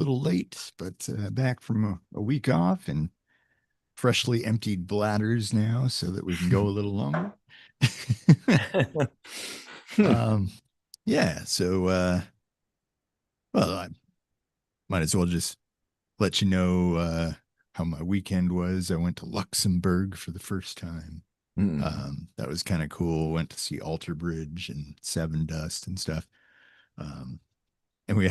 little late, but back from a week off and freshly emptied bladders now so that we can go a little longer. um, yeah, so, well, I might as well just let you know how my weekend was. I went to Luxembourg for the first time. That was kind of cool. Went to see Alter Bridge and Seven Dust and stuff. And we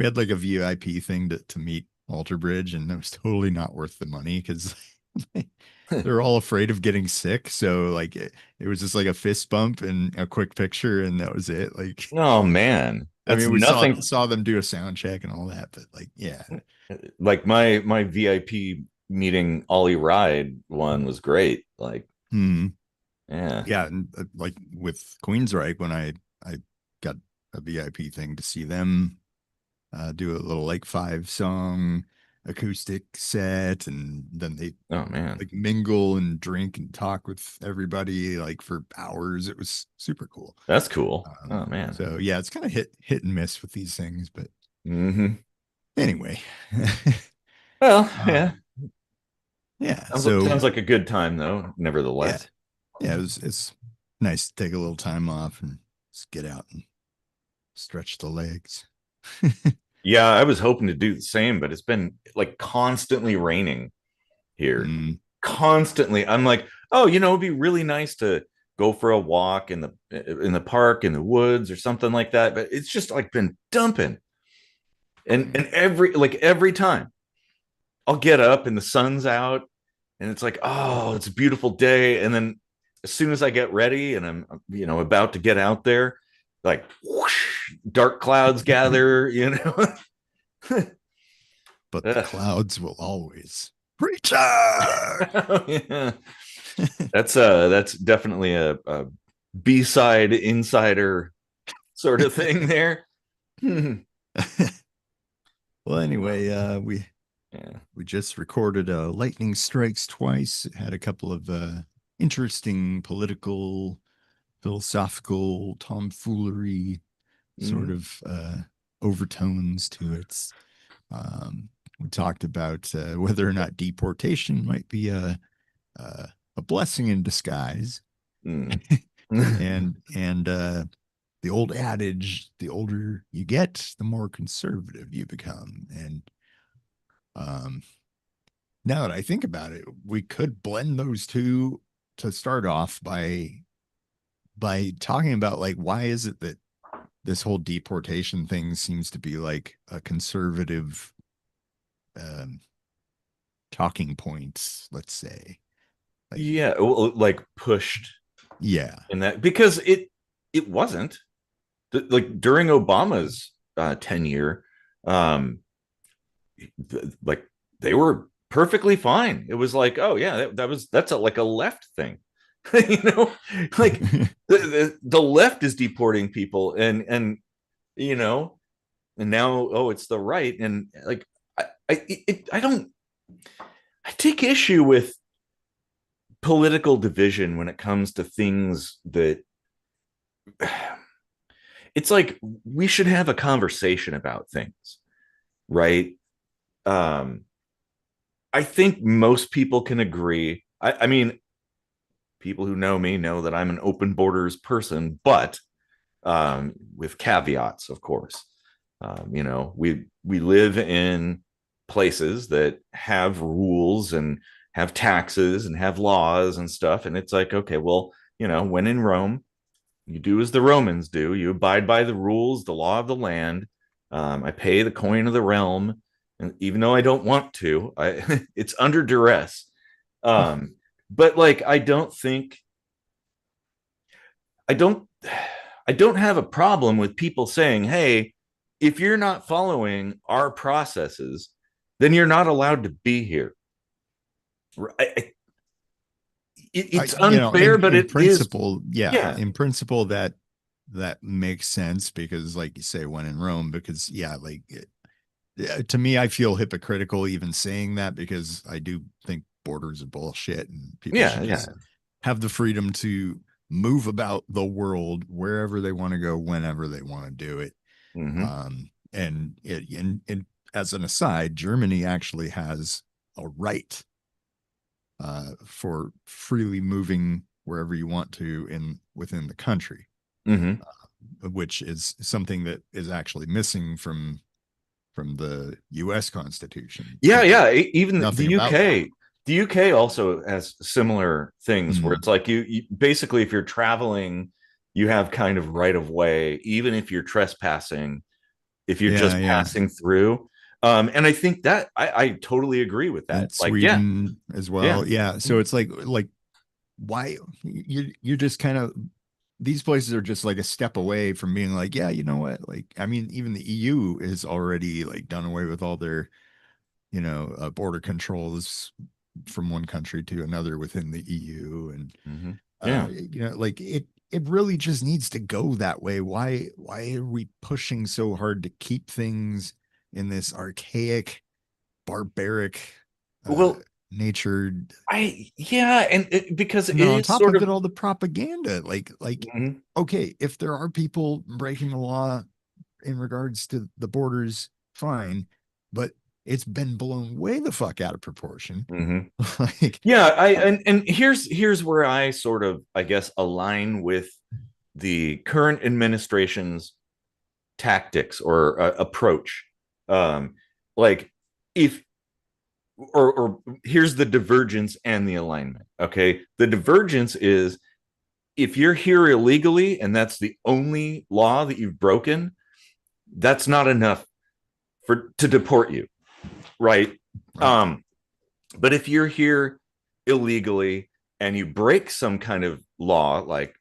had like a VIP thing to meet Alter Bridge, and it was totally not worth the money because they're all afraid of getting sick. So like it was just like a fist bump and a quick picture, and that was it. Like, Oh man. I that's mean, we nothing saw them do a sound check and all that, but like, yeah. like my VIP meeting Ollie Ride one was great. Like, Hmm. yeah. Yeah, and like with Queensryche, when I got a VIP thing to see them do a little like 5 song acoustic set, and then they Oh man. like mingle and drink and talk with everybody like for hours. It was super cool. That's cool. Oh man. So yeah, it's kind of hit and miss with these things, but Hmm. anyway. Well, yeah. um, yeah, Sounds so like a good time though, yeah, nevertheless. yeah, it's nice to take a little time off and just get out and stretch the legs. Yeah, I was hoping to do the same, but it's been like constantly raining here. Mm, Constantly. I'm like, oh, it'd be really nice to go for a walk in the park, in the woods, or something like that. But it's just like been dumping. And every time I'll get up and the sun's out and it's like, oh, it's a beautiful day. And then as soon as I get ready and I'm about to get out there, like whoosh, dark clouds gather. but the clouds will always return. Yeah. That's definitely a B-side insider sort of thing there. Well, anyway, Yeah. we just recorded Lightning Strikes Twice. It had a couple of interesting political, philosophical tomfoolery sort Mhm. of overtones to it. We talked about whether or not deportation might be a blessing in disguise, Mm. and the old adage: the older you get, the more conservative you become. And um, now that I think about it, we could blend those two to start off by talking about like why is it that this whole deportation thing seems to be like a conservative um, talking point, let's say. Like, Yeah, well, like pushed yeah, in that because it wasn't like during Obama's tenure, um, like they were perfectly fine. It was like, oh yeah, that's like a left thing, you know, like the left is deporting people, you know, and now oh it's the right, and like I don't I take issue with political division when it comes to things that it's like we should have a conversation about things, right? um I think most people can agree. I mean, people who know me know that I'm an open borders person, but with caveats, of course. We live in places that have rules and have taxes and have laws and stuff, and it's like, okay, well, when in Rome, you do as the Romans do. You abide by the rules, the law of the land. I pay the coin of the realm, and even though I don't want to, it's under duress. But like, I don't, I don't have a problem with people saying, "Hey, if you're not following our processes, then you're not allowed to be here." It's unfair, but in it is. principle, yeah, Yeah, in principle that makes sense because, like you say, when in Rome, because yeah, like yeah, to me, I feel hypocritical even saying that because I do think borders are bullshit and people yeah, should yeah. just have the freedom to move about the world wherever they want to go, whenever they want to do it. Hmm. And as an aside, Germany actually has a right for freely moving wherever you want to within the country, Mm-hmm. which is something that is actually missing from the U.S. Constitution. Yeah, yeah. Even the Nothing about that. UK, the UK also has similar things where Mm. it's like you basically, if you're traveling, you have kind of right of way, even if you're trespassing, if you're Yeah, just yeah. passing through. And I think that I totally agree with that. And Like, yeah, Sweden as yeah. well. Yeah. So it's like why you're just kind of, these places are just like a step away from being like, yeah, you know what? Like, I mean, even the EU is already like done away with all their, border controls from one country to another within the EU. And, Mm-hmm. Yeah. like it really just needs to go that way. Why are we pushing so hard to keep things in this archaic, barbaric, uh, Well, natured, yeah, and because it and then on is top sort of of. it, all the propaganda, like, Mhm. okay, if there are people breaking the law in regards to the borders, fine, but it's been blown way the fuck out of proportion. Mhm. Like, Yeah, I and here's where I sort of, I guess, align with the current administration's tactics or approach. Um, like if or here's the divergence and the alignment. Okay, the divergence is if you're here illegally and that's the only law that you've broken, that's not enough for to deport you, right? right. Um, but if you're here illegally and you break some kind of law, like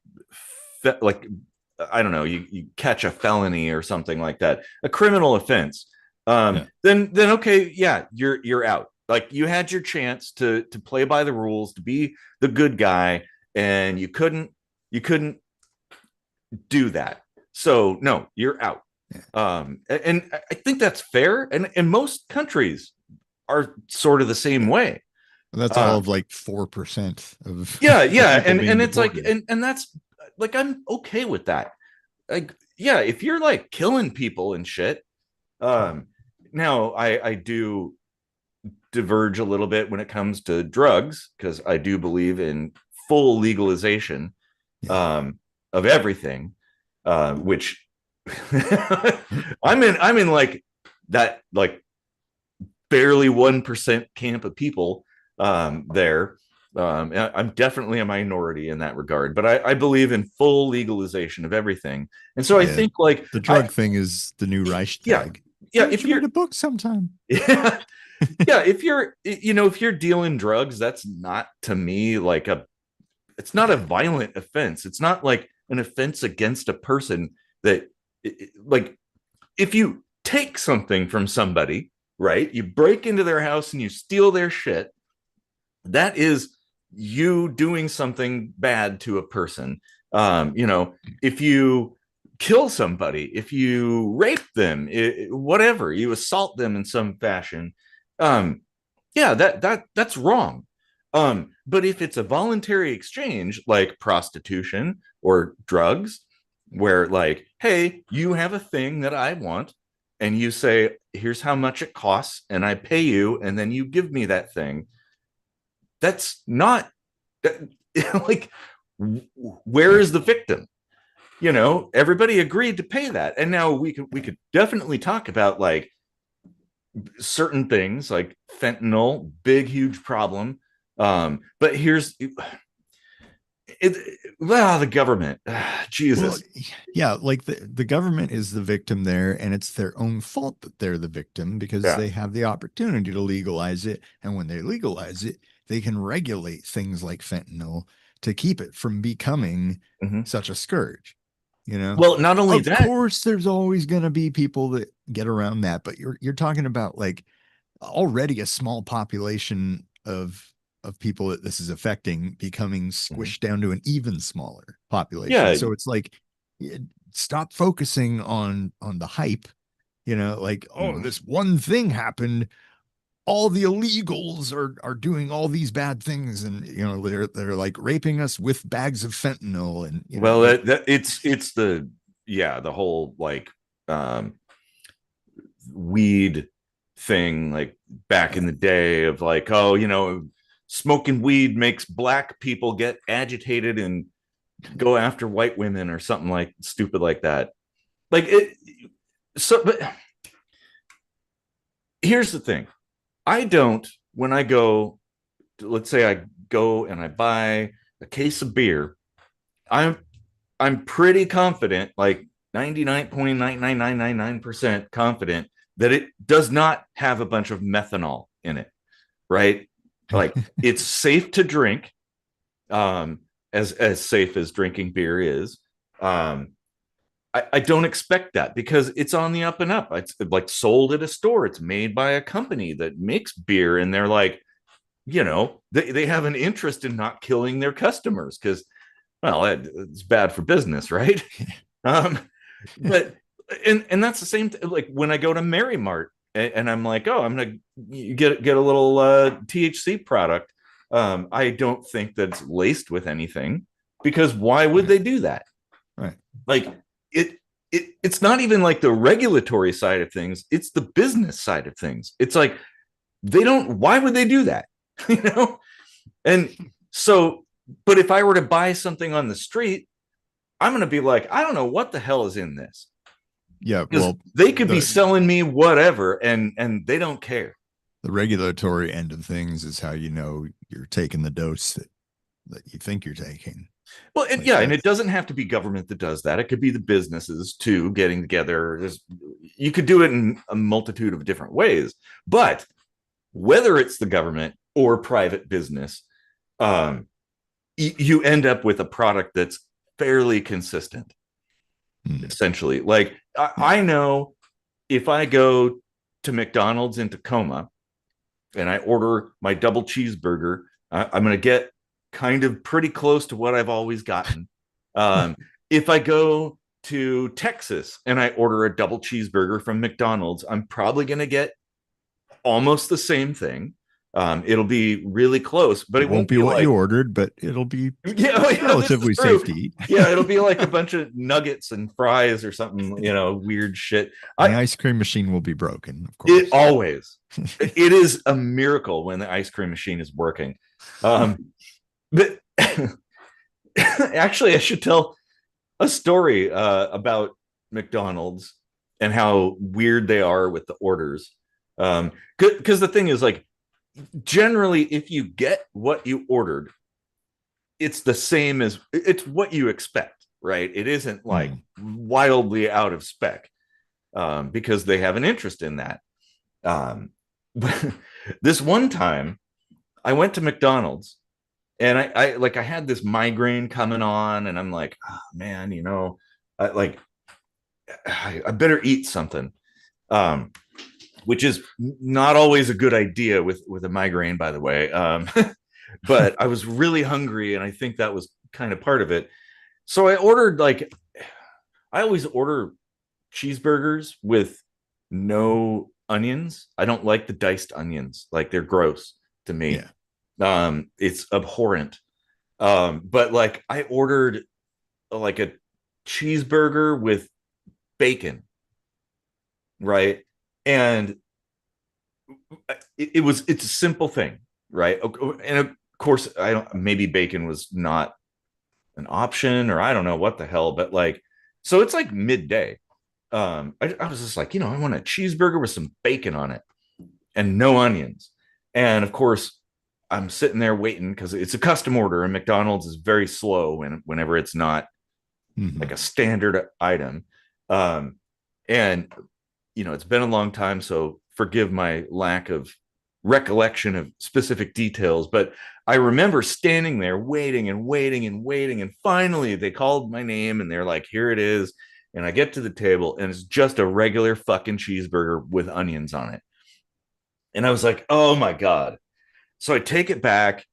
I don't know, you catch a felony or something like that, a criminal offense, Yeah. then okay, yeah, you're out. Like you had your chance to play by the rules, to be the good guy, and you couldn't do that. So no, you're out. Yeah. And I think that's fair, and most countries are sort of the same way. That's all Uh, of like 4% of yeah, the yeah, people and being it's like, deported. and that's like, I'm okay with that. Like, yeah, if you're like killing people and shit. Um, Now I do diverge a little bit when it comes to drugs because I do believe in full legalization Yeah. um, of everything, which I'm in like that, like barely 1% camp of people there. I'm definitely a minority in that regard, but I believe in full legalization of everything. And so I Yeah. think like The drug thing is the new yeah, Reichstag. yeah, Why don't if you read you're a book sometime? yeah, yeah, if you're dealing drugs, that's not to me like it's not a Yeah. violent offense. It's not like an offense against a person that like if you take something from somebody, right? You break into their house and you steal their shit. That is you doing something bad to a person. If you kill somebody, if you rape them, whatever, you assault them in some fashion, um, yeah, that's wrong. But if it's a voluntary exchange like prostitution or drugs, where like, hey, you have a thing that I want, and you say, here's how much it costs, and I pay you, and then you give me that thing. That's not that, like, where is the victim? Everybody agreed to pay that, and now we could definitely talk about like certain things like fentanyl, big huge problem. But here's the government. Well, Jesus. yeah, like the government is the victim there, and it's their own fault that they're the victim because Yeah. they have the opportunity to legalize it. And when they legalize it, they can regulate things like fentanyl to keep it from becoming Mhm. such a scourge, you know? Well, not only Of that. course, there's always going to be people that get around that, but you're talking about like already a small population of people that this is affecting becoming Mhm. squished down to an even smaller population. Yeah. So it's like, stop focusing on the hype, like, oh, Mhm. this one thing happened, all the illegals are doing all these bad things, and they're like raping us with bags of fentanyl, and Well, like, it's the whole like um weed. thing, like back in the day of like, oh, smoking weed makes black people get agitated and go after white women or something like stupid like that. Like it. So, but here's the thing. I don't, when I go, let's say I go and I buy a case of beer, I'm I'm pretty confident, like 99.99999% confident that it does not have a bunch of methanol in it, right? Like it's safe to drink, as safe as drinking beer is. I don't expect that because it's on the up and up. It's like sold at a store. It's made by a company that makes beer, and they're like, they have an interest in not killing their customers because, well, it's bad for business, right? um, but and that's the same. Like when I go to Mary Mart and I'm like, oh, I'm gonna get a little THC product. I don't think that's laced with anything because why would they do that? Right. Like it's not even like the regulatory side of things, it's the business side of things. It's like they don't, why would they do that? you know and so, but if I were to buy something on the street, I'm going to be like, I don't know what the hell is in this. Yeah, because they could be selling me whatever and they don't care. The regulatory end of things is how you know you're taking the dose that you think you're taking. Well, and and it doesn't have to be government that does that. It could be the businesses too getting together. You could do it in a multitude of different ways. But whether it's the government or private business, you end up with a product that's fairly consistent, essentially. Like I know if I go to McDonald's in Tacoma and I order my double cheeseburger, I'm going to get kind of pretty close to what I've always gotten. If I go to Texas and I order a double cheeseburger from McDonald's, I'm probably going to get almost the same thing. It'll be really close, but it won't be what you ordered, but it'll be relatively safe to eat. Yeah, it'll be like a bunch of nuggets and fries or something, weird shit. The ice cream machine will be broken, of course. It always. It is a miracle when the ice cream machine is working. But actually, I should tell a story about McDonald's and how weird they are with the orders. Because the thing is, like, generally, if you get what you ordered, it's the same as it's what you expect, right? It isn't like wildly out of spec, because they have an interest in that. But this one time, I went to McDonald's and I had this migraine coming on, and I'm like, oh, man, I better eat something. Which is not always a good idea with a migraine, by the way. But I was really hungry, and I think that was kind of part of it. So I ordered, I always order cheeseburgers with no onions. I don't like the diced onions. Like, they're gross to me. Yeah. It's abhorrent. But I ordered like a cheeseburger with bacon, right? And it's a simple thing, right? And of course, maybe bacon was not an option, or I don't know what the hell, but so it's like midday. I was just like, I want a cheeseburger with some bacon on it and no onions. And of course, I'm sitting there waiting because it's a custom order, and McDonald's is very slow whenever it's not like a standard item. And it's been a long time, so forgive my lack of recollection of specific details, but I remember standing there waiting and waiting and waiting, and finally they called my name and they're like, here it is. And I get to the table and it's just a regular fucking cheeseburger with onions on it. And I was like, oh my God. So I take it back,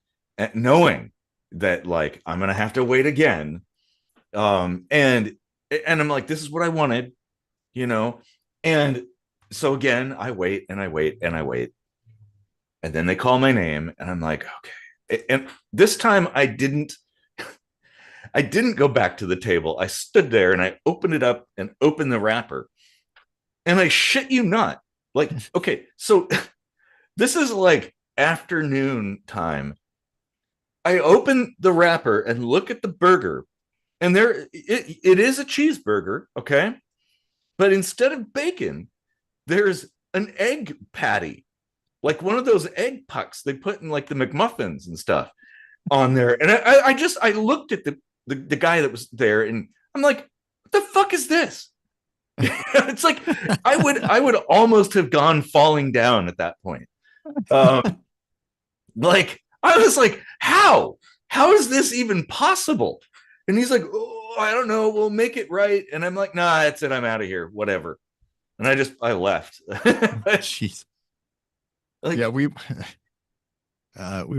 knowing that I'm going to have to wait again. And I'm like, this is what I wanted, And so again, I wait and I wait and I wait. And then they call my name and I'm like, okay. And this time I didn't go back to the table. I stood there and I opened it up and opened the wrapper. And I shit you not, Like, okay, so this is like afternoon time. I open the wrapper and look at the burger, and it is a cheeseburger, okay? But instead of bacon, there's an egg patty, like one of those egg pucks they put in like the McMuffins and stuff on there. And I looked at the guy that was there, and I'm like, what the fuck is this? It's like I would almost have gone falling down at that point. Like I was like, how is this even possible? And he's like, oh, I don't know, we'll make it right. And I'm like, nah, that's it, I'm out of here, whatever. And I left. Jeez. Like, Yeah, we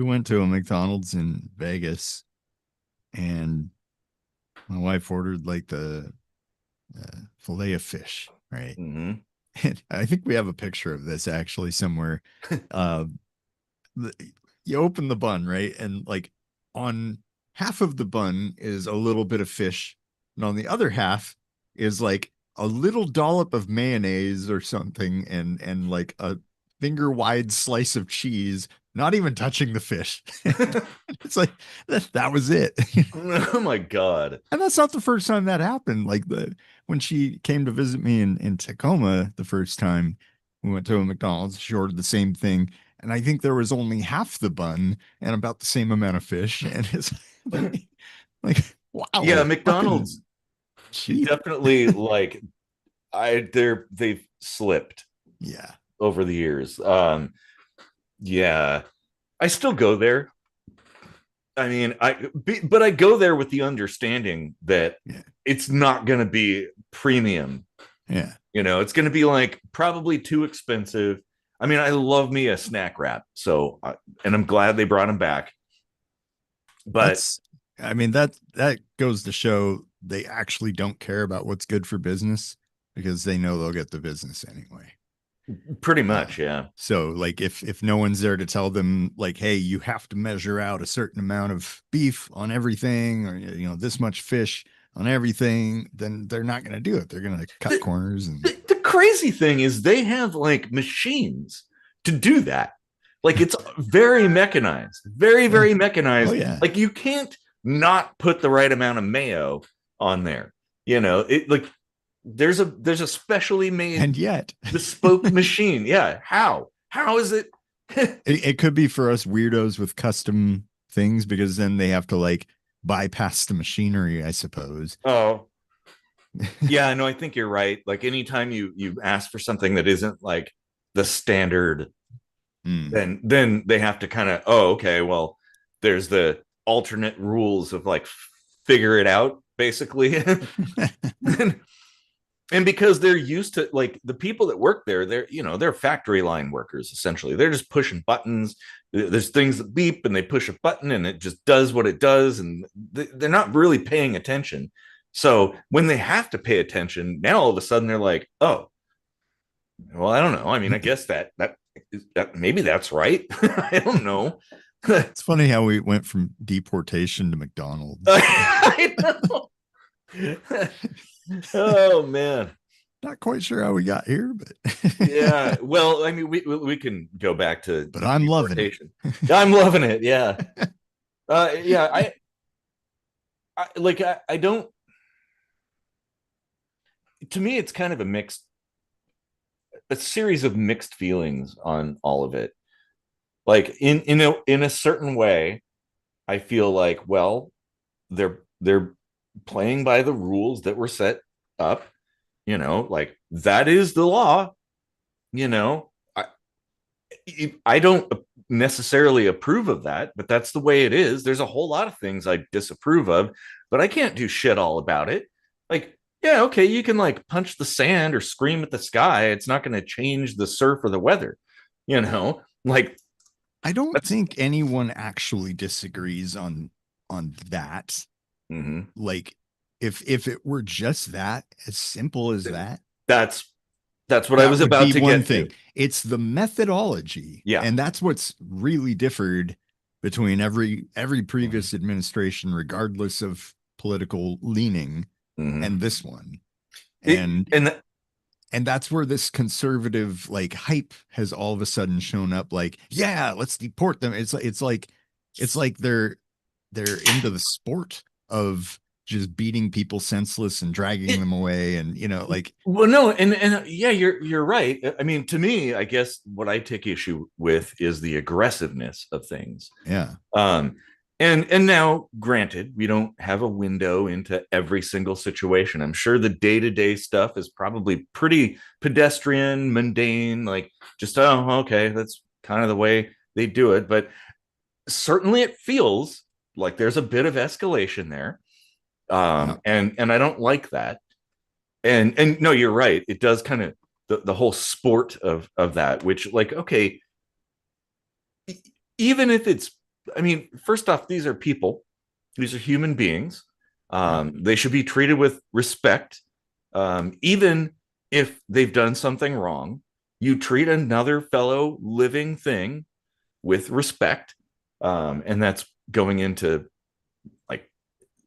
went to a McDonald's in Vegas, and my wife ordered like the fillet of fish, right? mm-hmm. And I think we have a picture of this actually somewhere. Uh, you open the bun, right? And like on half of the bun is a little bit of fish, and on the other half is like a little dollop of mayonnaise or something, and like a finger wide slice of cheese, not even touching the fish. It's like that was it. Oh my god. And that's not the first time that happened. Like when she came to visit me in Tacoma the first time, we went to a McDonald's, she ordered the same thing. And I think there was only half the bun and about the same amount of fish. And it's like wow. Yeah, McDonald's cheap. definitely like they've slipped. Yeah. Over the years. Yeah. I still go there. I mean, but I go there with the understanding that it's not going to be premium. Yeah. You know, it's going to be like probably too expensive. I mean, I love me a snack wrap. So, and I'm glad they brought them back. But I mean, that goes to show they actually don't care about what's good for business because they know they'll get the business anyway. Pretty much, yeah. So like if no one's there to tell them like, hey, you have to measure out a certain amount of beef on everything, or this much fish on everything, then they're not going to do it. They're going to cut corners. And the crazy thing is they have like machines to do that. Like it's very mechanized, very, very mechanized. Oh, yeah. Like you can't not put the right amount of mayo on there. It like there's a specially made and yet bespoke machine. Yeah. How is it? It could be for us weirdos with custom things, because then they have to like bypass the machinery, I suppose. Oh, yeah, no, I think you're right. Like anytime you ask for something that isn't like the standard, then they have to kind of, okay, well, there's the alternate rules of like figure it out, basically. And because they're used to, like, the people that work there, they're factory line workers, essentially. They're just pushing buttons. There's things that beep and they push a button and it just does what it does. And they're not really paying attention. So when they have to pay attention, now all of a sudden they're like, oh, well, I don't know. I mean, I guess that maybe that's right. I don't know. It's funny how we went from deportation to McDonald's. I know. Oh man, not quite sure how we got here, but yeah. Well, I mean, we can go back to, but I'm loving it. I'm loving it. Yeah. Yeah. I don't. To me, it's kind of a series of mixed feelings on all of it. Like in a certain way, I feel like, well, they're playing by the rules that were set up, like that is the law. I don't necessarily approve of that, but that's the way it is. There's a whole lot of things I disapprove of, but I can't do shit all about it. Like, yeah, okay, you can like punch the sand or scream at the sky. It's not going to change the surf or the weather, like I don't think anyone actually disagrees on that. Mm-hmm. Like if it were just that, as simple as that, that's what I was about to get to. It's the methodology. Yeah. And that's what's really differed between every previous administration, regardless of political leaning, and this one. And and that's where this conservative like hype has all of a sudden shown up. Like, yeah, let's deport them. It's like they're into the sport of just beating people senseless and dragging It, them away, and like, well, no, and yeah, you're right. I mean, to me, I guess what I take issue with is the aggressiveness of things. yeah, Um, and now, granted, we don't have a window into every single situation. I'm sure the day-to-day stuff is probably pretty pedestrian, mundane, like just, oh, okay, that's kind of the way they do it. But certainly it feels like there's a bit of escalation there. yeah, And I don't like that. And no, you're right. It does kind of the whole sport of that, which, like, okay, even if it's, I mean, first off, these are people, these are human beings. right, They should be treated with respect, even if they've done something wrong. You treat another fellow living thing with respect, and that's going into like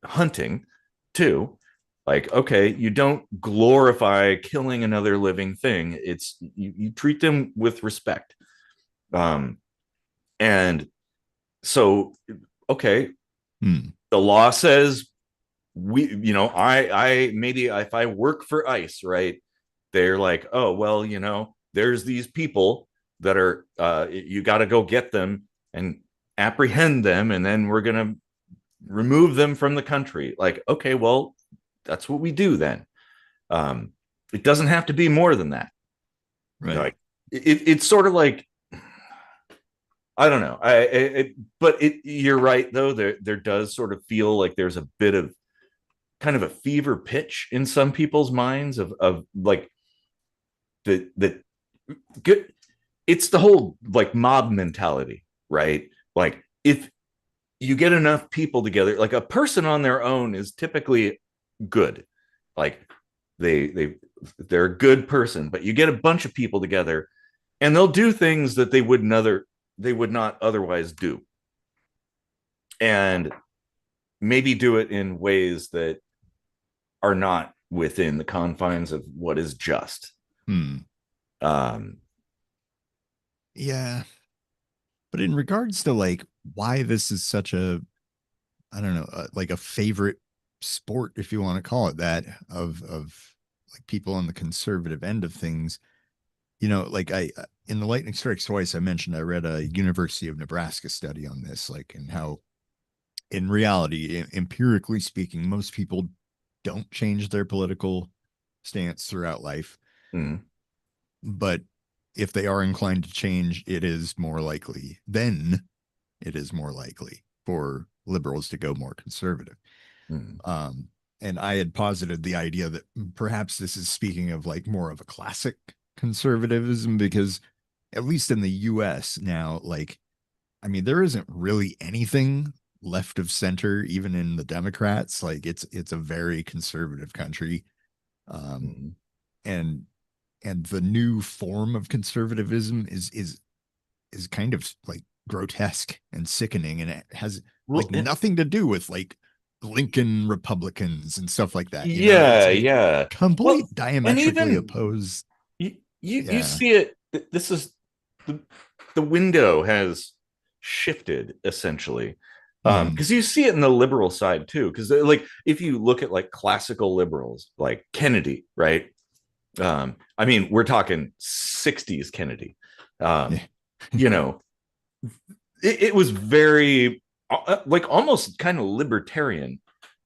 hunting too. Like, okay, you don't glorify killing another living thing. It's you treat them with respect. Um, and so, okay, hmm, the law says I maybe if I work for ICE, right, they're like, oh, well, there's these people that are you got to go get them and apprehend them, and then we're going to remove them from the country. Like, okay, well, that's what we do then. um it doesn't have to be more than that. right, Like, it's sort of like, I don't know. But you're right though. There does sort of feel like there's a bit of kind of a fever pitch in some people's minds of like the good. It's the whole like mob mentality, right? Like, if you get enough people together, like a person on their own is typically good. Like, they're a good person, but you get a bunch of people together and they'll do things that they would not otherwise do, and maybe do it in ways that are not within the confines of what is just. hmm, Um, yeah. But in regards to like why this is such a, I don't know, like a favorite sport, if you want to call it that, of like people on the conservative end of things, like in the Lightning Strikes Twice, I mentioned I read a University of Nebraska study on this, like, and how in reality, empirically speaking, most people don't change their political stance throughout life. mm, But if they are inclined to change, then it is more likely for liberals to go more conservative. mm, Um, and I had posited the idea that perhaps this is speaking of like more of a classic conservatism, because at least in the US now, like, I mean, there isn't really anything left of center, even in the Democrats. Like, it's a very conservative country. Um, mm. and the new form of conservatism is kind of like grotesque and sickening, and it has Well, like nothing to do with like Lincoln Republicans and stuff like that. It's yeah, like yeah. Well, complete and diametrically even opposed. you Yeah. see it. This is the the window has shifted essentially, Hmm. because you see it in the liberal side too. Because, like, if you look at like classical liberals like Kennedy, right? I mean, we're talking 60s Kennedy. Yeah. Um, you know, it was very like almost kind of libertarian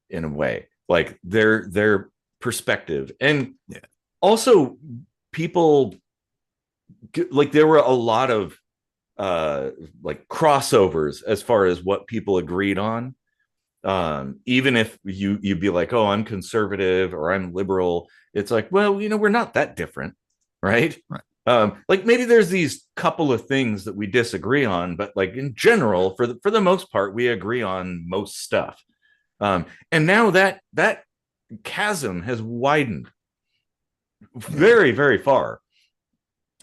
in a way, like their perspective. And Yeah. also, people, like, there were a lot of like crossovers as far as what people agreed on. Even if you'd be like, oh, I'm conservative or I'm liberal, it's like, well, we're not that different, right? Right. Like, maybe there's these couple of things that we disagree on, but like in general, for the most part, we agree on most stuff. And now that chasm has widened Yeah. very, very far,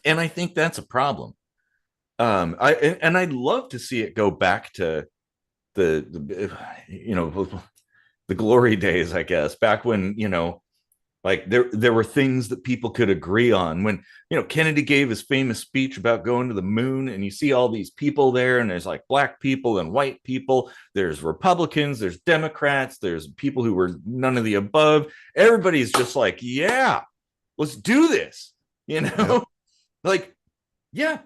and I think that's a problem. I'd love to see it go back to the the glory days, I guess, back when Like there were things that people could agree on. When, Kennedy gave his famous speech about going to the moon, and you see all these people there, and there's like black people and white people, there's Republicans, there's Democrats, there's people who were none of the above. Everybody's just like, yeah, let's do this. Yep. Like, yeah,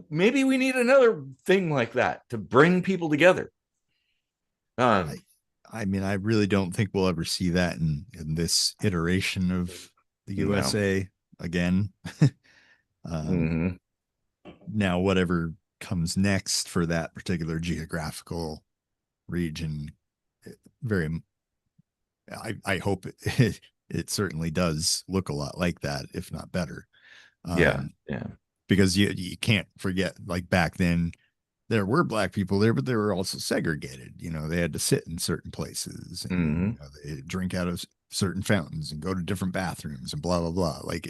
maybe we need another thing like that to bring people together. I, um I mean, I really don't think we'll ever see that in this iteration of the no. USA again. um, Mm-hmm. Now, whatever comes next for that particular geographical region, very, I hope it certainly does look a lot like that, if not better. Yeah, Um, yeah. because you can't forget, like back then, there were black people there, but they were also segregated. They had to sit in certain places, and Mm-hmm. they drink out of certain fountains and go to different bathrooms and blah blah blah. Like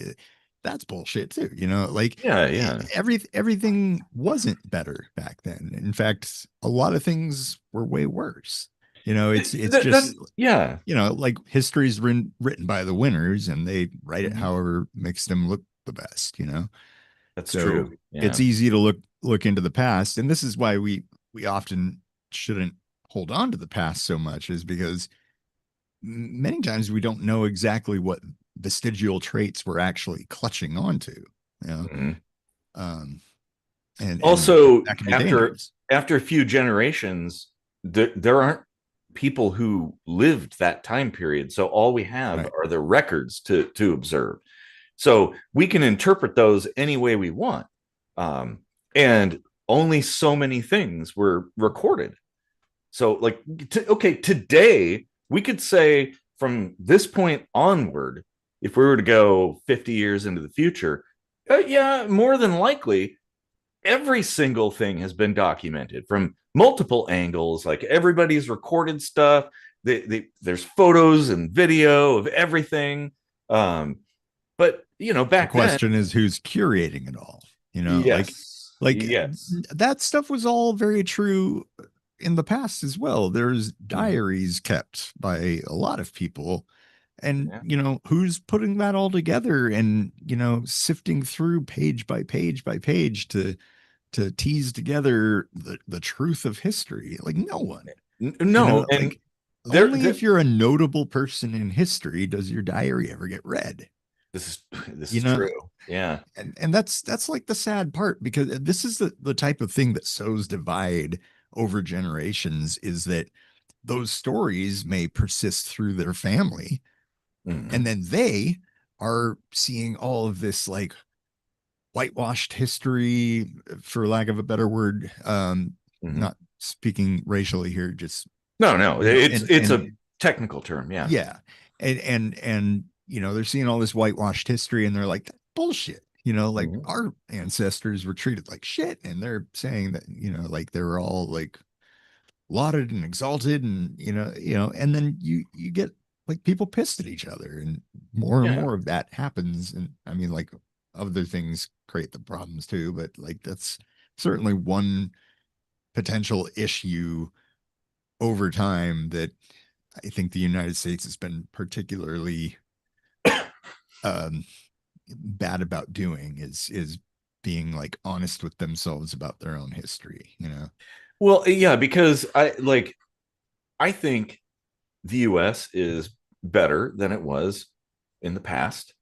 that's bullshit too. Like Yeah, yeah. everything wasn't better back then. In fact, a lot of things were way worse. It's That's just yeah. like history's written by the winners, and they write it Mhm. however makes them look the best. That's So true. Yeah. it's easy to look into the past, and this is why we often shouldn't hold on to the past so much, is because many times we don't know exactly what vestigial traits we're actually clutching onto, you know, Mhm. um, and Also, that can be after dangerous. after a few generations, there aren't people who lived that time period. So all we have Right. are the records to observe. So we can interpret those any way we want. Um, and only so many things were recorded. So, like, okay, today we could say from this point onward, if we were to go 50 years into the future, yeah, more than likely, every single thing has been documented from multiple angles. Like, everybody's recorded stuff. There's photos and video of everything. Um, but The back then, question is who's curating it all. Like yes, like yes, that stuff was all very true in the past as well. There's mhm, diaries kept by a lot of people, and yeah, who's putting that all together, and sifting through page by page by page to tease together the truth of history. Like no one. no, and Like there, only if you're a notable person in history does your diary ever get read. this is this you is know true. Yeah. and that's like the sad part, because this is the type of thing that sows divide over generations, is that those stories may persist through their family, and Mhm. then they are seeing all of this like whitewashed history, for lack of a better word. Mhm. Not speaking racially here, just No, no, it's and a technical term. Yeah. yeah, and they're seeing all this whitewashed history, and they're like, bullshit. Like Mhm. our ancestors were treated like shit, and they're saying that like they were all like lauded and exalted, and and then you get like people pissed at each other, and Yeah. more of that happens. And I mean, like other things create the problems too, but like that's certainly one potential issue over time that I think the United States has been particularly um, bad about doing, is being like honest with themselves about their own history. Well, yeah, because I think the US is better than it was in the past.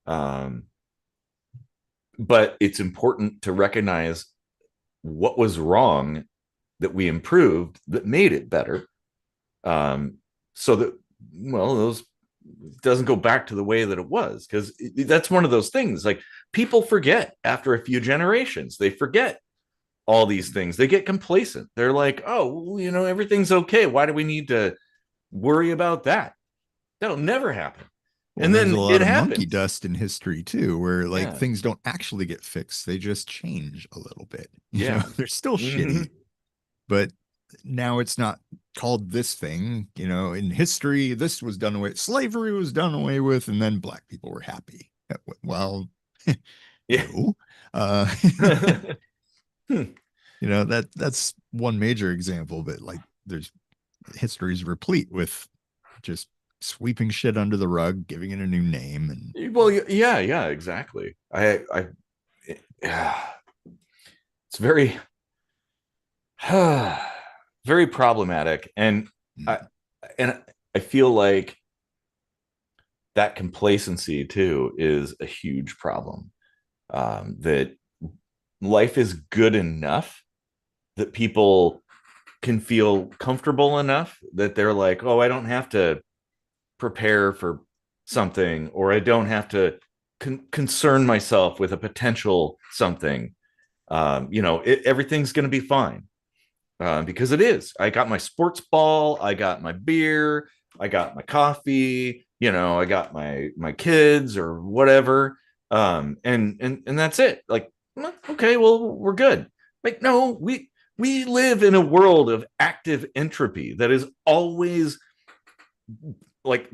Um, but it's important to recognize what was wrong that we improved that made it better. Um, so that, well, those doesn't go back to the way that it was, because that's one of those things. Like, people forget after a few generations, they forget all these things. They get complacent. They're like, oh, well, everything's okay. Why do we need to worry about that? That'll never happen. Well, And and there's a then it lot of monkey happens. dust in history too, where like Yeah. things don't actually get fixed; they just change a little bit. Yeah. They're still Mm-hmm. shitty, but now it's not called this thing. In history, this was done away. Slavery was done away with, and then black people were happy. Well, Yeah. no. Uh, Hmm. that's one major example, but like there's history is replete with just sweeping shit under the rug, giving it a new name, and Well, yeah, exactly. Yeah, it's very, very problematic, I, and I feel like that complacency too is a huge problem. That life is good enough that people can feel comfortable enough that they're like, oh, I don't have to prepare for something, or I don't have to concern myself with a potential something. Everything's going to be fine, because it is. I got my sports ball, I got my beer, I got my coffee, I got my kids or whatever, and that's it. Like, okay, well, we're good. Like, no, we live in a world of active entropy that is always like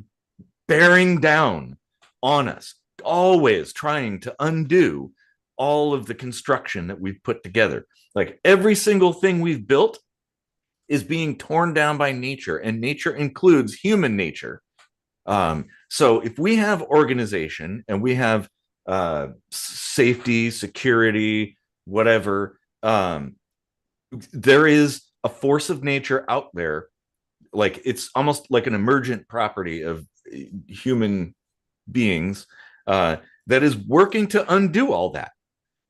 bearing down on us, always trying to undo all of the construction that we've put together. Like every single thing we've built is being torn down by nature, and nature includes human nature. So if we have organization and we have safety, security, whatever, there is a force of nature out there. Like it's almost like an emergent property of human beings, that is working to undo all that.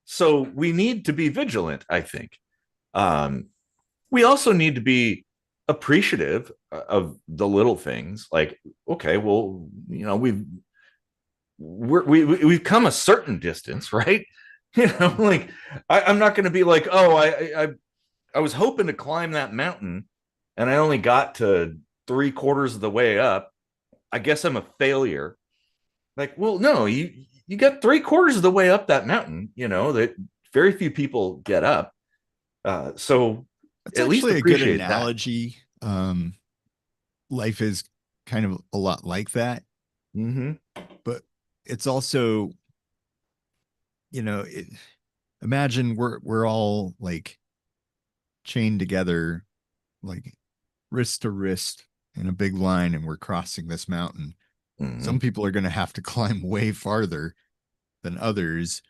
So we need to be vigilant, I think. We also need to be appreciative of the little things. Like, okay, well, we've come a certain distance, right? Like I'm not going to be like, oh, I was hoping to climb that mountain, and I only got to 3/4 of the way up. I guess I'm a failure. Like, well, no, you got 3/4 of the way up that mountain. That very few people get up. So it's at least actually a good appreciate that. analogy. Life is kind of a lot like that, Mm-hmm. but it's also, imagine we're all like chained together, like wrist to wrist in a big line, and we're crossing this mountain. Mm-hmm. Some people are going to have to climb way farther than others,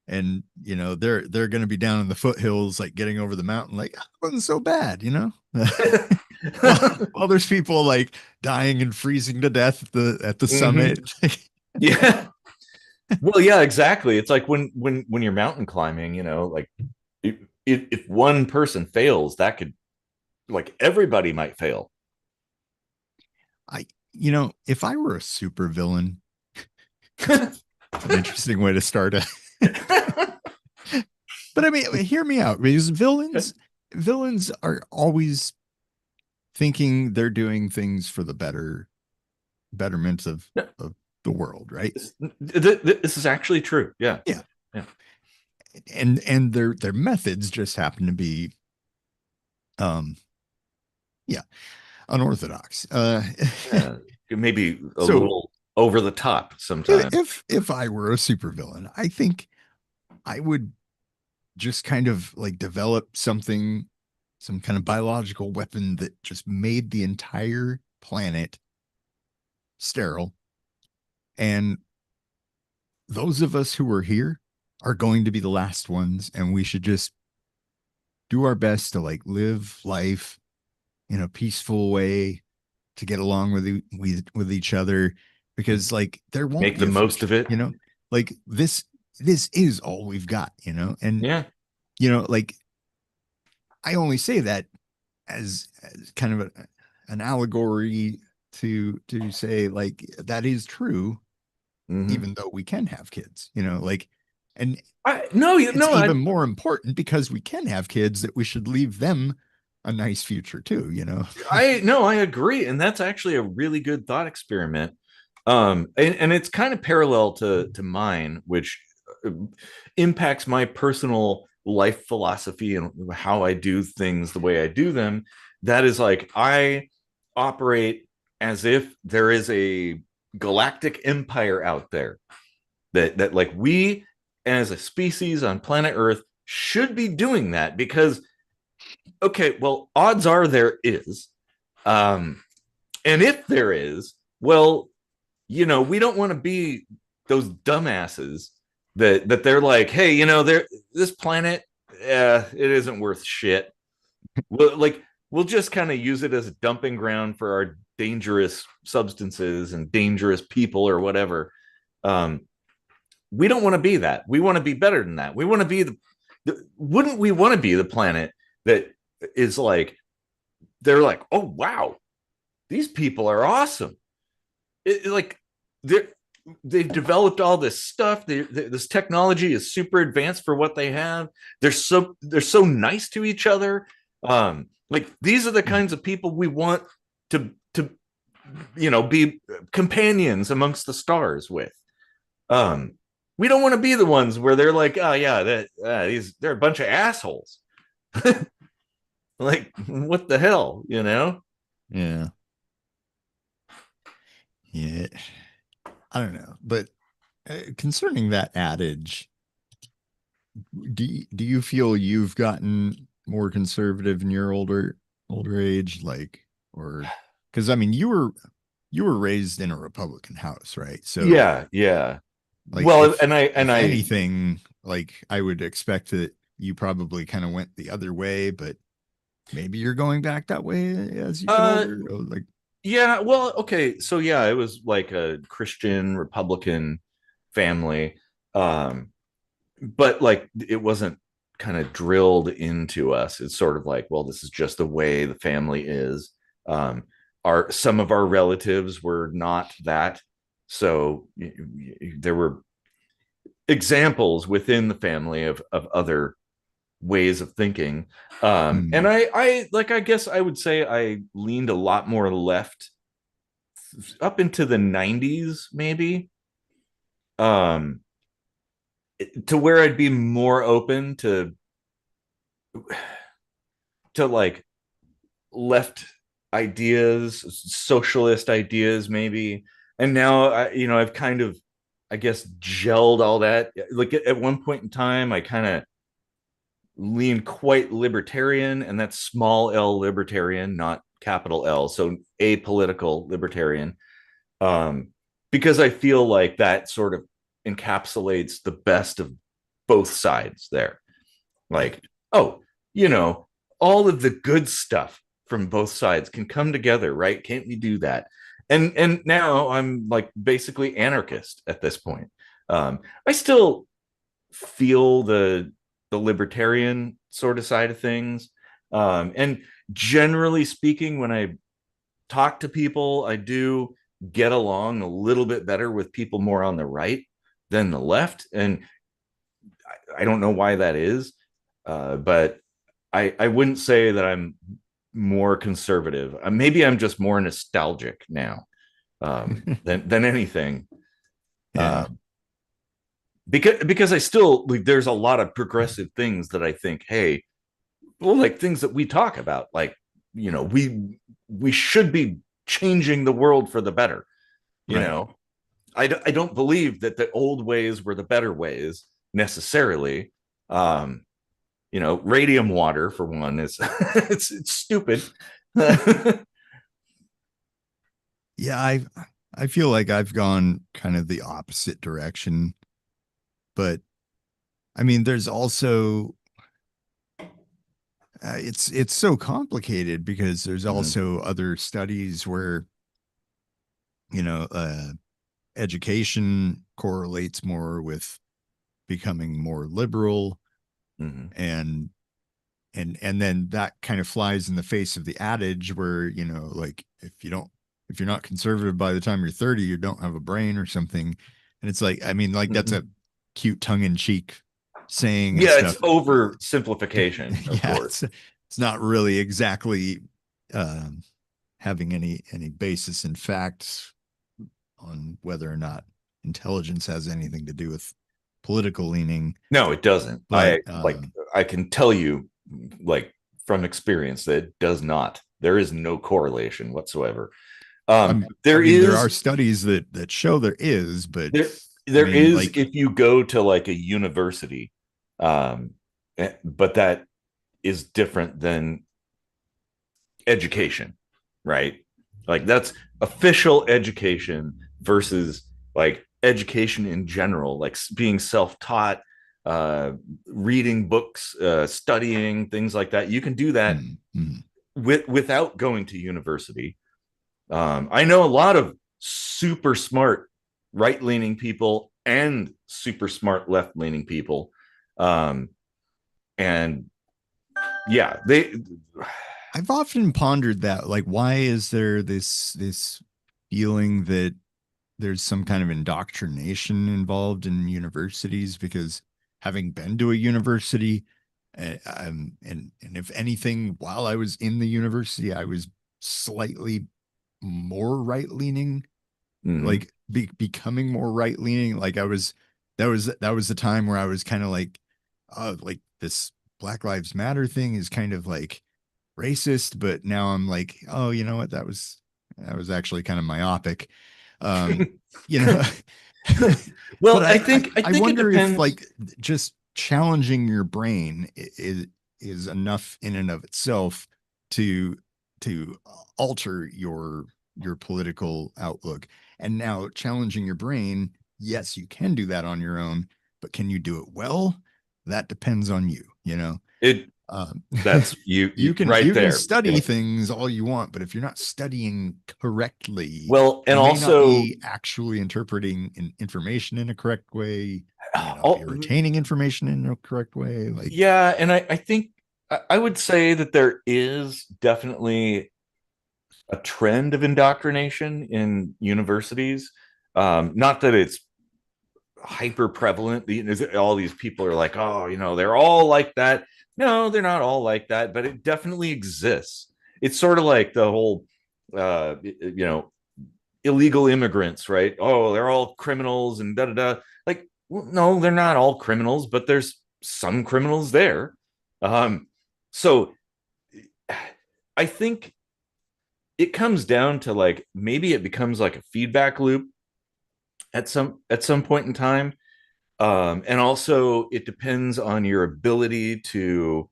and they're going to be down in the foothills, like getting over the mountain, like, "Oh, it wasn't so bad," while there's people like dying and freezing to death at the Mm-hmm. summit. Yeah. Well, yeah, exactly. It's like when you're mountain climbing, like if one person fails, that could, like, everybody might fail. I if I were a super villain, it's an interesting way to start a but I mean, hear me out, because villains are always thinking they're doing things for the betterment of the world, right? This is actually true. Yeah. Yeah. Yeah. And their methods just happen to be um yeah, unorthodox. Yeah. Maybe a So little over the top sometimes. if I were a supervillain, I think I would just kind of like develop some kind of biological weapon that just made the entire planet sterile. And those of us who are here are going to be the last ones. And we should just do our best to like live life in a peaceful way, to get along with each other, because like there won't Make be the a most of future, it. like this is all we've got, and Yeah. like I only say that as kind of an allegory to say like that is true, Mm-hmm. even though we can have kids, like, and No, it's even more important because we can have kids that we should leave them a nice future too. I agree, and that's actually a really good thought experiment. And it's kind of parallel to mine, which uh, impacts my personal life philosophy and how I do things the way I do them. That is, like, I operate as if there is a galactic empire out there, that like we as a species on planet Earth should be doing that, because, okay, well, odds are there is. Um, and if there is, well, we don't want to be those dumbasses that they're like, hey, this planet, it isn't worth shit. We'll just kind of use it as a dumping ground for our dangerous substances and dangerous people or whatever. Um, we don't want to be that. We want to be better than that. We want to be wouldn't we want to be the planet that is like, they're like, oh wow, these people are awesome. Like they've developed all this stuff. This technology is super advanced for what they have. They're so nice to each other. Like these are the kinds of people we want to be companions amongst the stars with. We don't want to be the ones where they're like, oh yeah, they're a bunch of assholes. Like what the hell, Yeah. Yeah. I don't know, but concerning that adage, do you feel you've gotten more conservative in your older age, like, or because I mean you were raised in a Republican house, right? So Yeah. like Well, and if I anything, like I would expect that you probably kind of went the other way, but maybe you're going back that way as you get uh older. Like, yeah, well, okay, so yeah, it was like a Christian Republican family. But like it wasn't kind of drilled into us. It's sort of like, well, this is just the way the family is. Some of our relatives were not that, so there were examples within the family of other ways of thinking. And hmm, I guess I would say I leaned a lot more left up into the 90s, maybe. Um, to where I'd be more open to like left ideas, socialist ideas, maybe. And now I've kind of, I guess, gelled all that. Like at one point in time, I kind of leaned quite libertarian, and that's small L libertarian, not capital L. So apolitical libertarian. Um, because I feel like that sort of encapsulates the best of both sides there. right. Like, oh, all of the good stuff from both sides can come together, right? Can't we do that? And now I'm like basically anarchist at this point. I still feel the libertarian sort of side of things. And generally speaking, when I talk to people, I do get along a little bit better with people more on the right than the left. And I don't know why that is, but I wouldn't say that I'm more conservative. Maybe I'm just more nostalgic now, than anything. Yeah. Um, because I still like, there's a lot of progressive things that I think, hey, well, like things that we talk about, like we should be changing the world for the better. You Right. know, I don't believe that the old ways were the better ways necessarily. Um, radium water for one is it's stupid. Yeah, I feel like I've gone kind of the opposite direction, but I mean, there's also it's so complicated because there's Mhm. also other studies where you know education correlates more with becoming more liberal, Mhm. and and then that kind of flies in the face of the adage where like if you're not conservative by the time you're 30 you don't have a brain or something. And it's like, I mean, like that's a Mhm. cute tongue-in-cheek saying and Yeah, it's stuff. oversimplification, of Yeah, course. it's not really exactly um having any basis in facts on whether or not intelligence has anything to do with political leaning. No, it doesn't. But I can tell you, like from experience, that it does not. There is no correlation whatsoever. I There mean, there are is studies that show there is, but there I there mean, is like, if you go to like a university, um, but that is different than education, right? Like that's official education versus like education in general, like being self-taught, uh, reading books, studying things like that. You can do that Mm-hmm. without going to university. I know a lot of super smart right-leaning people and super smart left-leaning people, um, and yeah, they. I've often pondered that, like, why is there this feeling that there's some kind of indoctrination involved in universities? Because having been to a university, and if anything, while I was in the university, I was slightly more right leaning, Mhm. like becoming more right leaning. Like I was, that was the time where I was kind of like this Black Lives Matter thing is kind of like racist, but now I'm like, oh, you know what? That was actually kind of myopic. Um, you know, but Well, I, I I think I I think it wonder if depends. like just challenging your brain is enough in and of itself to to alter your political outlook. And now challenging your brain, yes, you can do that on your own, but can you do it well? That depends on you, you know. It Um, that's you right you can there. study Yeah. things all you want, but if you're not studying correctly, Well, and you may not also, be actually interpreting information in a correct way. You may not be all, retaining information in a correct way. Like, yeah, and I think I would say that there is definitely a trend of indoctrination in universities. Not that it's hyper prevalent. All these people are like, oh, they're all like that. No, they're not all like that, but it definitely exists. It's sort of like the whole, illegal immigrants, right? Oh, they're all criminals and da da da. Like, well, no, they're not all criminals, but there's some criminals there. So I think it comes down to like maybe it becomes like a feedback loop at some point in time. And also it depends on your ability to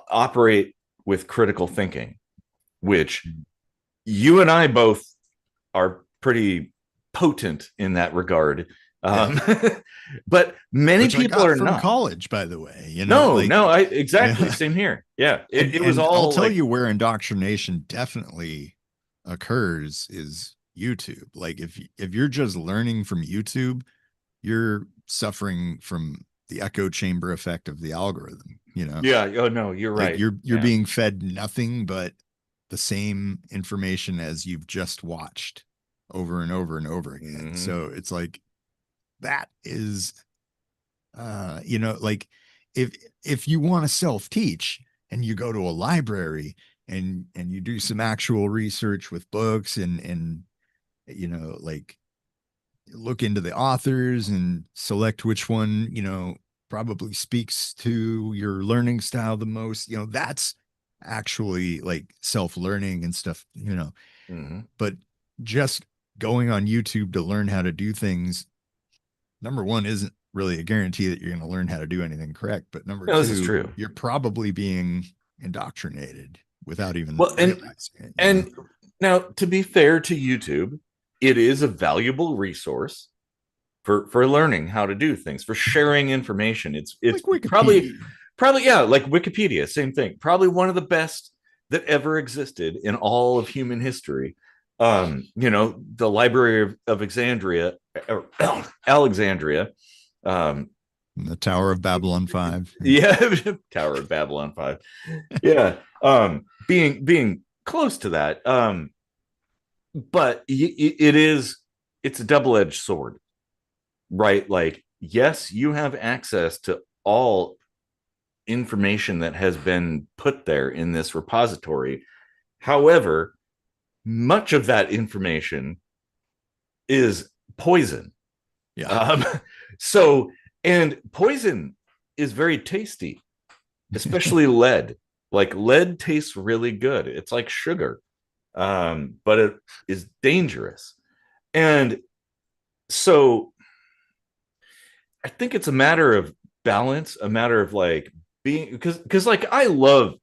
operate with critical thinking, which you and I both are pretty potent in that regard. yeah, Um, but many which I people got are from not. college, by the way. No, Like, no, I exactly yeah, same here. Yeah, it, and it was I'll all tell like, you where indoctrination definitely occurs is YouTube. Like, if you're just learning from YouTube, you're suffering from the echo chamber effect of the algorithm, you know. yeah, oh no, you're Like right. you're Yeah. being fed nothing but the same information as you've just watched over and over and over again. Mm-hmm. So it's like that is like if you want to self-teach and you go to a library and you do some actual research with books and like look into the authors and select which one, probably speaks to your learning style the most, that's actually like self-learning and stuff, Mm-hmm. but just going on YouTube to learn how to do things, number one, isn't really a guarantee that you're going to learn how to do anything correct. But number No, this is two, true. you're probably being indoctrinated without even Well, realizing it. and now to be fair to YouTube, it is a valuable resource for learning how to do things, for sharing information. It's Like probably Wikipedia. probably yeah, like Wikipedia, same thing. Probably one of the best that ever existed in all of human history. The Library of Alexandria, Alexandria. Um, The Tower of Babylon 5. Yeah. yeah, Tower of Babylon 5. Yeah. Being close to that. But it's a double-edged sword, right? Like, yes, you have access to all information that has been put there in this repository. However, much of that information is poison. Yeah. Um, so, and poison is very tasty, especially lead. Like lead tastes really good. It's like sugar, but it is dangerous. And so I think it's a matter of balance, a matter of like being because like I love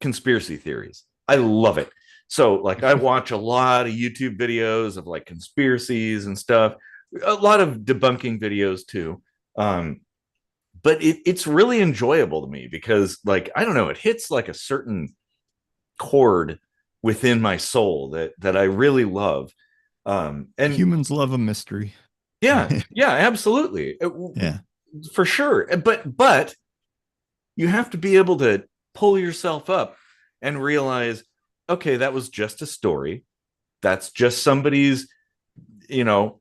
conspiracy theories. I love it. So like I watch a lot of YouTube videos of like conspiracies and stuff, a lot of debunking videos too. Um, but it's really enjoyable to me because like I don't know, it hits like a certain chord within my soul that I really love. And Humans love a mystery. yeah, yeah, absolutely. Yeah. For sure. But you have to be able to pull yourself up and realize, okay, that was just a story. That's just somebody's, you know,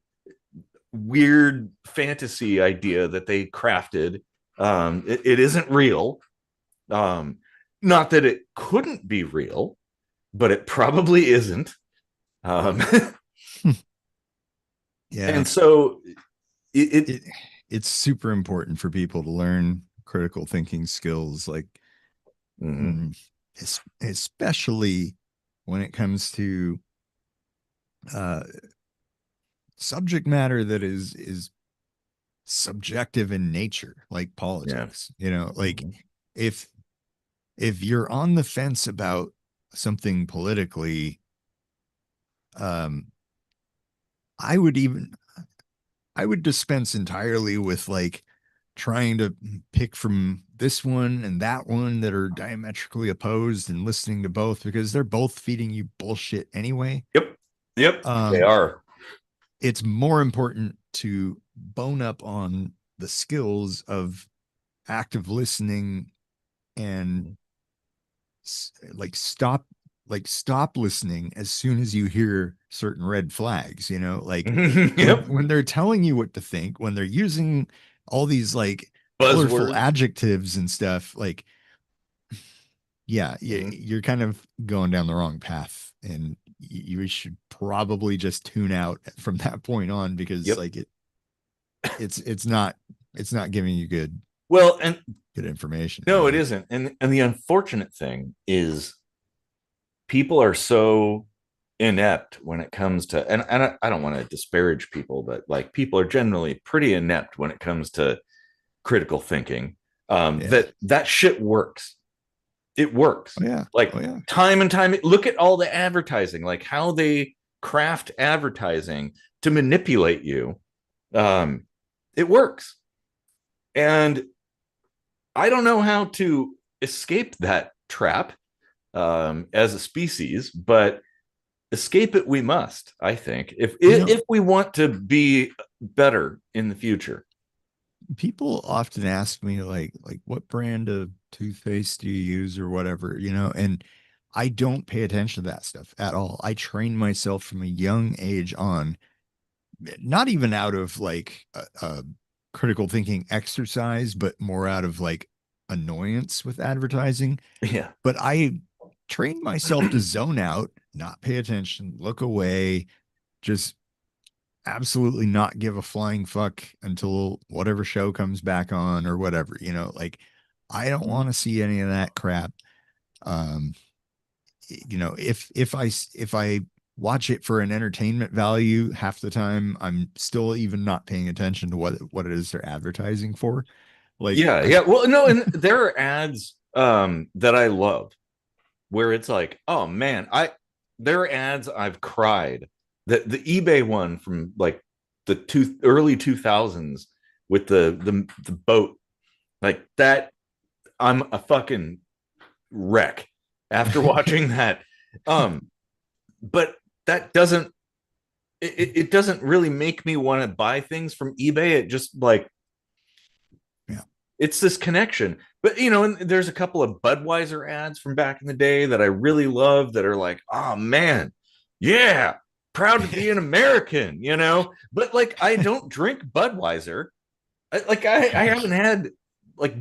weird fantasy idea that they crafted. It isn't real. Um, Not that it couldn't be real, but it probably isn't. Um, Yeah. and so it It, it's super important for people to learn critical thinking skills, like mhm, mm, especially when it comes to uh, subject matter that is subjective in nature, like yeah. politics. You know, like Mhm. if if you're on the fence about something politically, um, I would even I would dispense entirely with like trying to pick from this one and that one that are diametrically opposed and listening to both because they're both feeding you bullshit anyway. Yep. Yep. They Um, are. it's more important to bone up on the skills of active listening and like stop listening as soon as you hear certain red flags, you know, like Yep. when they're telling you what to think, when they're using all these like colorful Buzzwords. adjectives and stuff, like yeah, Mhm. you're kind of going down the wrong path, and you should probably just tune out from that point on because Yep. like it's not giving you Well, and good information no, it anymore. isn't. And the unfortunate thing is people are so inept when it comes to and I don't want to disparage people, but like people are generally pretty inept when it comes to critical thinking. Yeah. That shit works. It works. Oh yeah. Like Oh yeah. time and time. Look at all the advertising, like how they craft advertising to manipulate you. Um, it works. And I don't know how to escape that trap as a species, but escape it we must. I think You know, if we want to be better in the future. people often ask me like what brand of toothpaste do you use or whatever, you know, and I don't pay attention to that stuff at all. I train myself from a young age on, not even out of like a critical thinking exercise, but more out of like annoyance with advertising. Yeah, But I trained myself to zone out, not pay attention, look away, just absolutely not give a flying fuck until whatever show comes back on or whatever, you know, like I don't want to see any of that crap. Um, you know, if I watch it for an entertainment value, half the time I'm still even not paying attention to what it is they're advertising for. Like yeah, I yeah. Well, no, and there are ads that I love where it's like, oh man, I there are ads I've cried. The eBay one from like the early 2000s with the boat like that. I'm a fucking wreck after watching that. Um, but that doesn't it doesn't really make me want to buy things from eBay. It just like yeah. it's this connection. But you know, and there's a couple of Budweiser ads from back in the day that I really love that are like, oh man, yeah, proud to be an American, you know. But like, I don't drink Budweiser. I haven't had like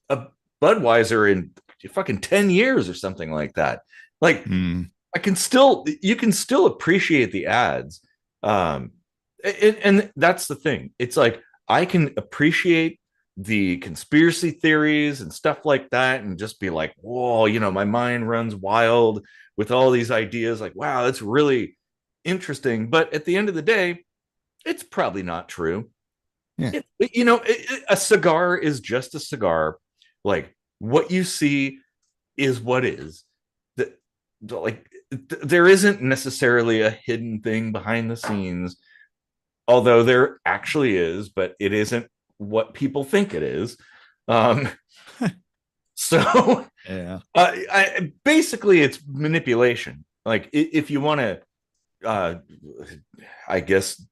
a Budweiser in fucking 10 years or something like that. Like, Mm, I can still you can still appreciate the ads. Um, and that's the thing. It's like I can appreciate the conspiracy theories and stuff like that, and just be like, whoa, you know, my mind runs wild with all these ideas. Like, wow, that's really interesting. But at the end of the day, it's probably not true. yeah. You know, a cigar is just a cigar. Like what you see is what is. That like there isn't necessarily a hidden thing behind the scenes, although there actually is, but it isn't what people think it is. Um, so Yeah. basically, it's manipulation. Like if you want to, I guess,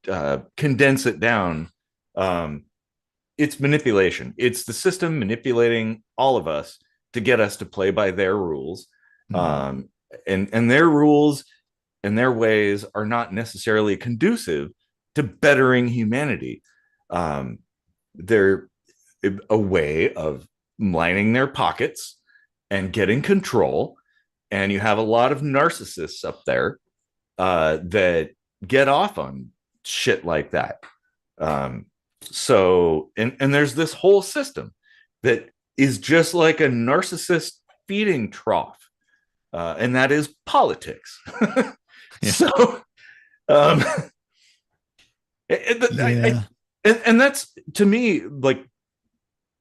condense it down, um, it's manipulation. It's the system manipulating all of us to get us to play by their rules, Mm. um, and their rules and their ways are not necessarily conducive to bettering humanity. Um, they're a way of lining their pockets and getting control. And you have a lot of narcissists up there that get off on shit like that. Um, and there's this whole system that is just like a narcissist feeding trough, and that is politics. Yeah. So, um, Yeah. and that's to me like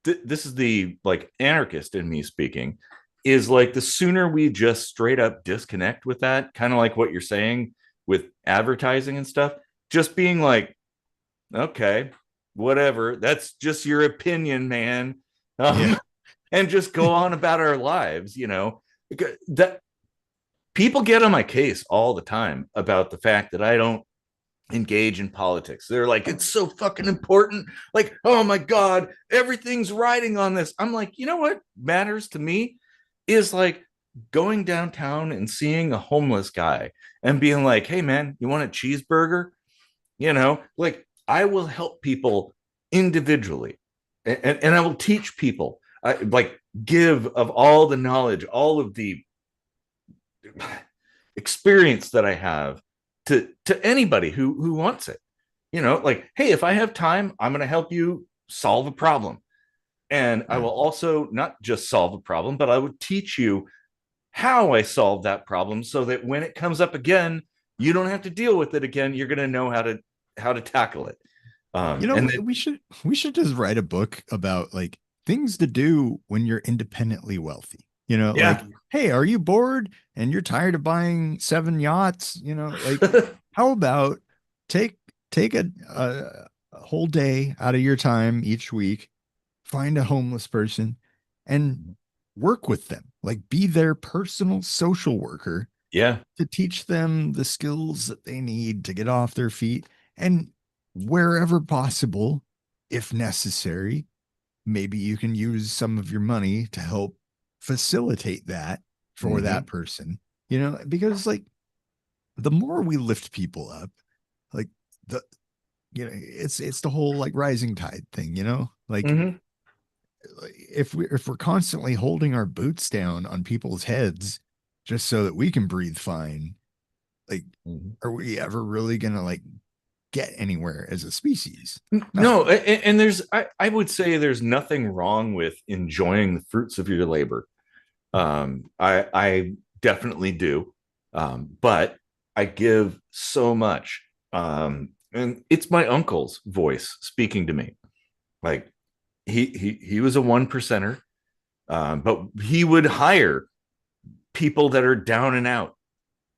this is the like anarchist in me speaking, is like the sooner we just straight up disconnect with that, kind of like what you're saying with advertising and stuff, just being like, okay, whatever, that's just your opinion, man. Yeah. And just go on about our lives, that people get on my case all the time about the fact that I don't engage in politics. They're like, it's so fucking important. Like, oh my God, everything's riding on this. I'm like, you know what matters to me is like going downtown and seeing a homeless guy and being like, hey man, you want a cheeseburger? Like I will help people individually, and I will teach people. I like give of all the knowledge, all of the experience that I have to anybody who wants it. Like, hey, if I have time, I'm going to help you solve a problem. And I Yeah. will also not just solve a problem, but I would teach you how I solve that problem so that when it comes up again, you don't have to deal with it again. You're going to know how to tackle it. And then, We should just write a book about like things to do when you're independently wealthy. Like, yeah. hey, are you bored and you're tired of buying 7 yachts? Like, how about take take a whole day out of your time each week, find a homeless person and work with them. Like, be their personal social worker Yeah. to teach them the skills that they need to get off their feet. And wherever possible, if necessary, maybe you can use some of your money to help facilitate that for Mm-hmm. that person, because like the more we lift people up, like the, it's the whole like rising tide thing, like Mm-hmm. if we're constantly holding our boots down on people's heads just so that we can breathe fine, like, Mm-hmm. are we ever really gonna like get anywhere as a species? No. No, and I would say there's nothing wrong with enjoying the fruits of your labor. I definitely do, but I give so much, and it's my uncle's voice speaking to me. Like he was a 1%er, but he would hire people that are down and out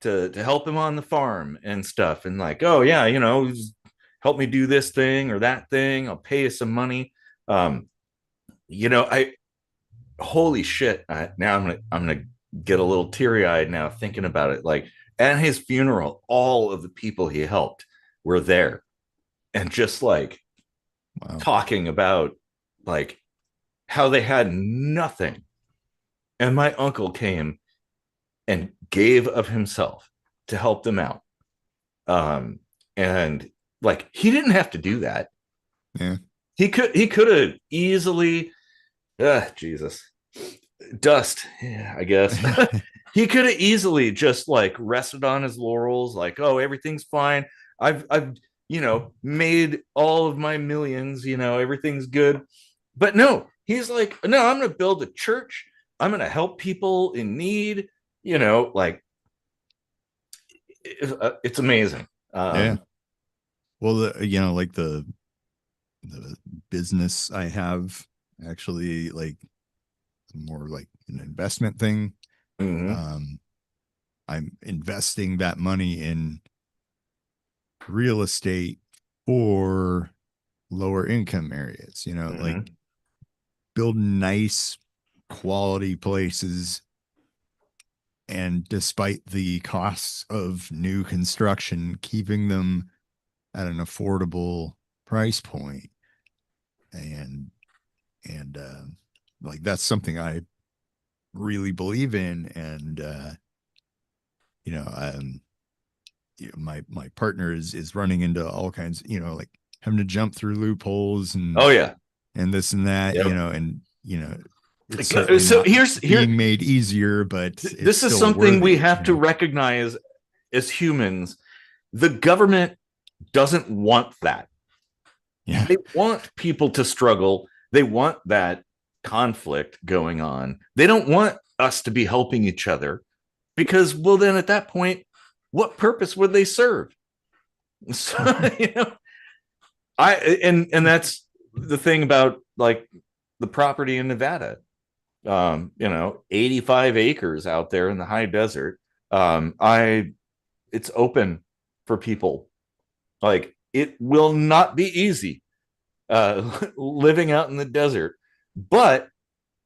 to help him on the farm and stuff, and like, oh yeah, help me do this thing or that thing. I'll pay you some money. Um, I holy shit. Now I'm gonna get a little teary eyed now thinking about it. Like at his funeral, all of the people he helped were there, and just like Wow. talking about like how they had nothing, and my uncle came and gave of himself to help them out. And like he didn't have to do that. Yeah. He could have easily, Jesus, dust, yeah, I guess. He could have easily just like rested on his laurels, like, oh, everything's fine. I've made all of my millions, everything's good. But no, he's like, no, I'm gonna build a church. I'm gonna help people in need, like it's amazing. Yeah. Well, like the business I have actually like more like an investment thing. Mhm. Um, I'm investing that money in real estate for lower income areas, like Mm-hmm. build nice quality places. And despite the costs of new construction, keeping them at an affordable price point. And like that's something I really believe in. And you know, um, my partner is running into all kinds, like having to jump through loopholes Oh yeah. and this and that, Yep. and it's certainly So not here's here being made easier, but it's this is still something we worthy, have to recognize as humans. The government doesn't want that. Yeah. They want people to struggle. They want that conflict going on. They don't want us to be helping each other because, well, then at that point, what purpose would they serve? So, and that's the thing about like the property in Nevada. 85 acres out there in the high desert. I It's open for people. Like it will not be easy living out in the desert, but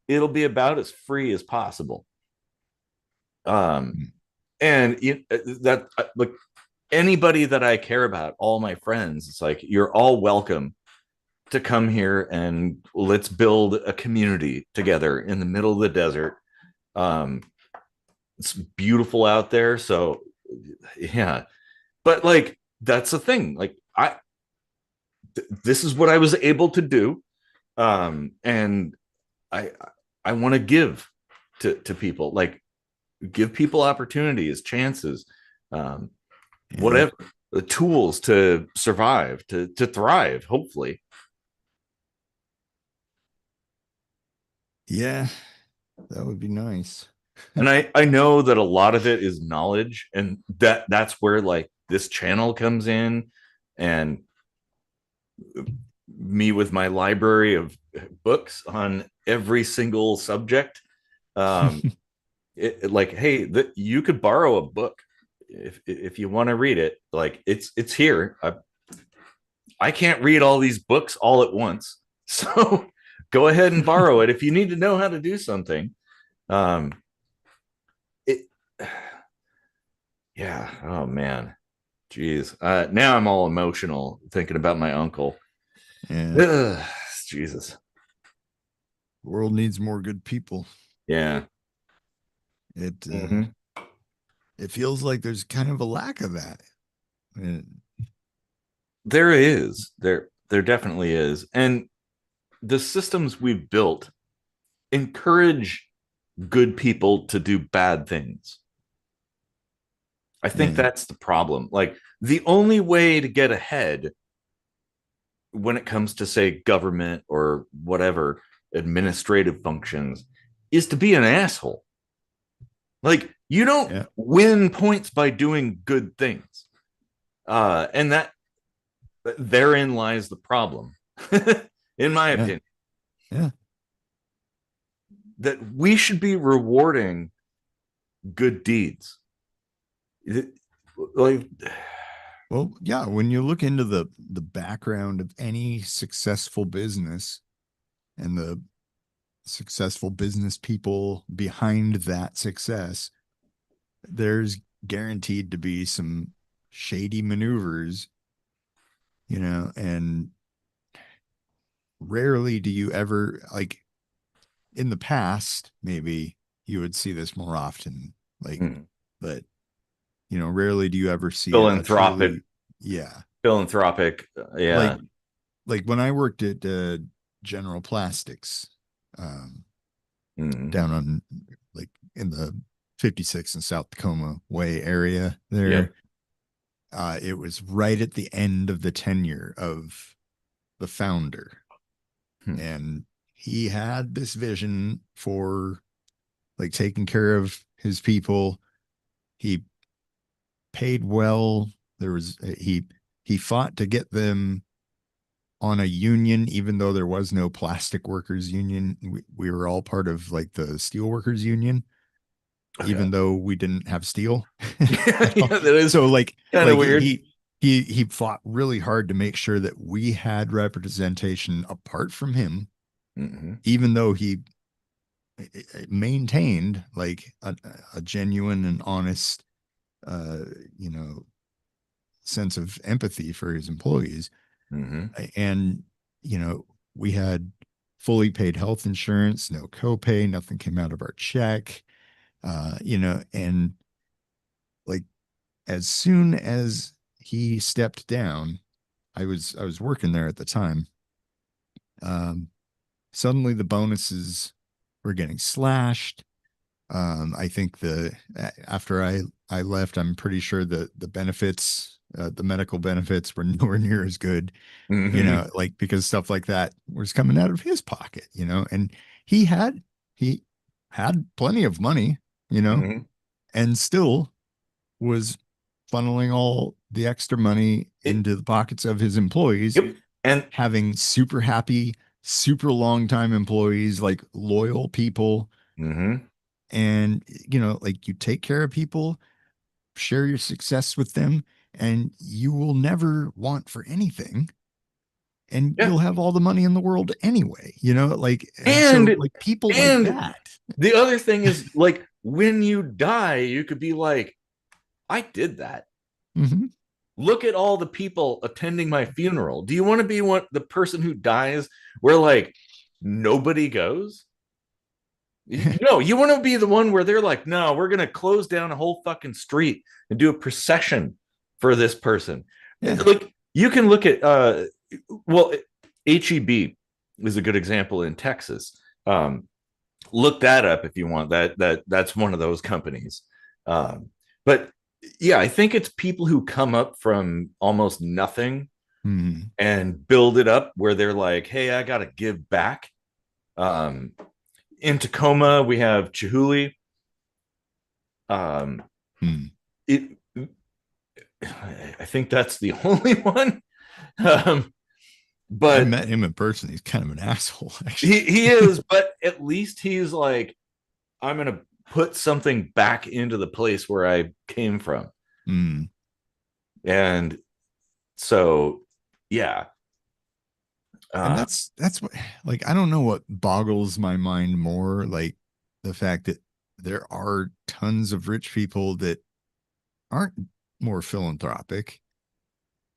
it'll be about as free as possible. Um, and that like anybody that I care about, all my friends, it's like you're all welcome to come here and let's build a community together in the middle of the desert. Um, it's beautiful out there, so yeah. But like that's the thing. Like this is what I was able to do, and I I want to give to people, like give people opportunities, chances, um, Yeah. whatever the tools to survive, to thrive, hopefully. Yeah. That would be nice. And I know that a lot of it is knowledge, and that's where like this channel comes in, and me with my library of books on every single subject. Um, like, hey, you could borrow a book if you want to read it. Like, it's here. I can't read all these books all at once, so go ahead and borrow it if you need to know how to do something. Um, it, yeah. Oh man, jeez. Now I'm all emotional thinking about my uncle. Yeah. Ugh, Jesus. The world needs more good people. Yeah. It Mhm. it feels like there's kind of a lack of that. There is. There definitely is. And the systems we've built encourage good people to do bad things. I think Yeah. that's the problem. Like the only way to get ahead when it comes to say government or whatever administrative functions is to be an asshole. Like you don't Yeah. win points by doing good things. And that therein lies the problem, in my Yeah. opinion, Yeah. that we should be rewarding good deeds. Like, Well, yeah, when you look into the background of any successful business and the successful business people behind that success, there's guaranteed to be some shady maneuvers, and rarely do you ever, like, in the past, maybe you would see this more often, like, but rarely do you ever see a philanthropic, truly, yeah, philanthropic, like yeah. when I worked at General Plastics, Mm, down on, like, in the 56 and South Tacoma Way area yep. there. It was right at the end of the tenure of the founder, Hmm. and he had this vision for, like, taking care of his people. He paid well. He fought to get them on a union, even though there was no plastic workers union. We were all part of, like, the steel workers union. Okay. even though we didn't have steel. Yeah, that is So kind of weird. he fought really hard to make sure that we had representation apart from him, Hmm. even though he maintained like a genuine and honest uh you know sense of empathy for his employees. Hmm. And we had fully paid health insurance, no copay, nothing came out of our check. And like as soon as he stepped down, I was working there at the time. Um, Suddenly the bonuses were getting slashed. I think the after I left, I'm pretty sure that the benefits, the medical benefits, were nowhere near as good. Hmm. Like because stuff like that was coming out of his pocket. And he had he had plenty of money, Hmm. and still was funneling all the extra money It, into the pockets of his employees, yep. And having super happy, super long time employees, like loyal people. hmm. And, like you take care of people, share your success with them, and you will never want for anything. And Yeah. you'll have all the money in the world anyway, and so And like people like and that. the other thing is like when you die, you could be like, I did that. Hmm. Look at all the people attending my funeral. Do you want to be the person who dies where like nobody goes? No, you want to be the one where they're like, no, we're going to close down a whole fucking street and do a procession for this person. Yeah. Like you can look at well, HEB is a good example in Texas. Look that up if you want. That's one of those companies. But yeah, I think it's people who come up from almost nothing Hmm. and build it up where they're like, hey, I got to give back. Um, in Tacoma, we have Chihuly. Um, Hmm. it, I think that's the only one. Um, I but met him in person. He's kind of an asshole, he actually. is, but at least he's like, I'm gonna put something back into the place where I came from. Hmm. And so yeah. And uh that's what, like, I don't know what boggles my mind more, like the fact that there are tons of rich people that aren't more philanthropic,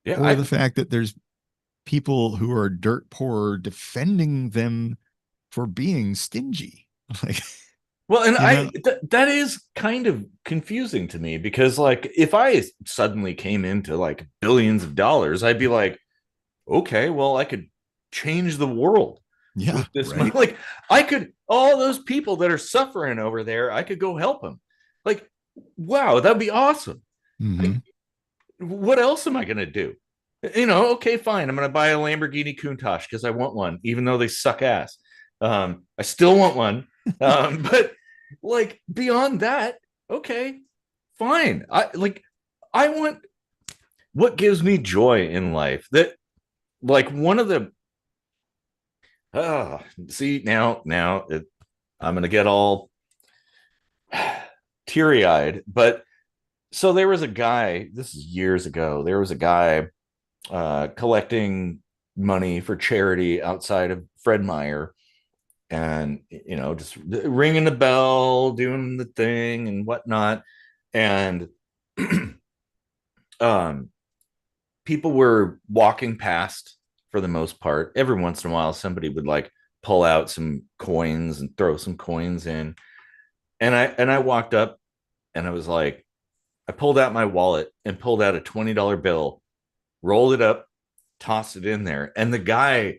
yeah, or the fact that there's people who are dirt poor defending them for being stingy. Like, well, and you know, that is kind of confusing to me because like if I suddenly came into like billions of dollars, I'd be like, okay, well, I could change the world yeah, with this money. right. Like I could, all those people that are suffering over there, I could go help them. Like, wow, that'd be awesome. Hmm. Like, what else am I gonna do? Okay, fine. I'm gonna buy a Lamborghini Countach because I want one, even though they suck ass. I still want one. But like beyond that, okay, fine. I want what gives me joy in life. That like one of the see now I'm gonna get all teary eyed. But so there was a guy. This is years ago. There was a guy collecting money for charity outside of Fred Meyer, and just ringing the bell, doing the thing and whatnot. And um, people were walking past for the most part. Every once in a while, somebody would like pull out some coins and throw some coins in. And I walked up and I was like, I pulled out my wallet and pulled out a $20 bill, rolled it up, tossed it in there. And the guy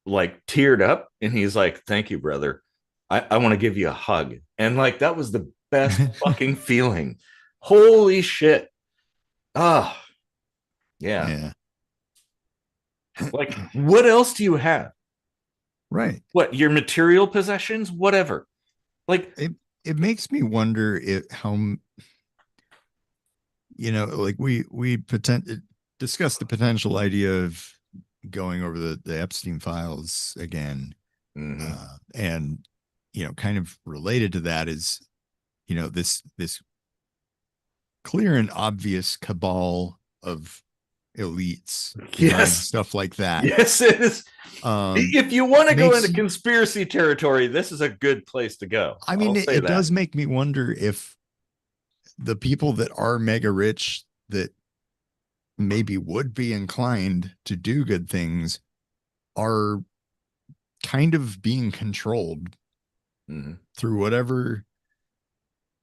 like teared up and he's like, thank you, brother. I want to give you a hug. And like that was the best fucking feeling. Holy shit. Oh, yeah. Yeah. Like, what else do you have? Right. What, your material possessions? Whatever. Like, It makes me wonder how, like we discussed the potential idea of going over the Epstein files again. mm-hmm, And kind of related to that is this clear and obvious cabal of elites behind Yes. stuff like that. Yes, it is. If you want to go into You, conspiracy territory, this is a good place to go. I mean, I'll say it that. does make me wonder if the people that are mega rich that maybe would be inclined to do good things are kind of being controlled through whatever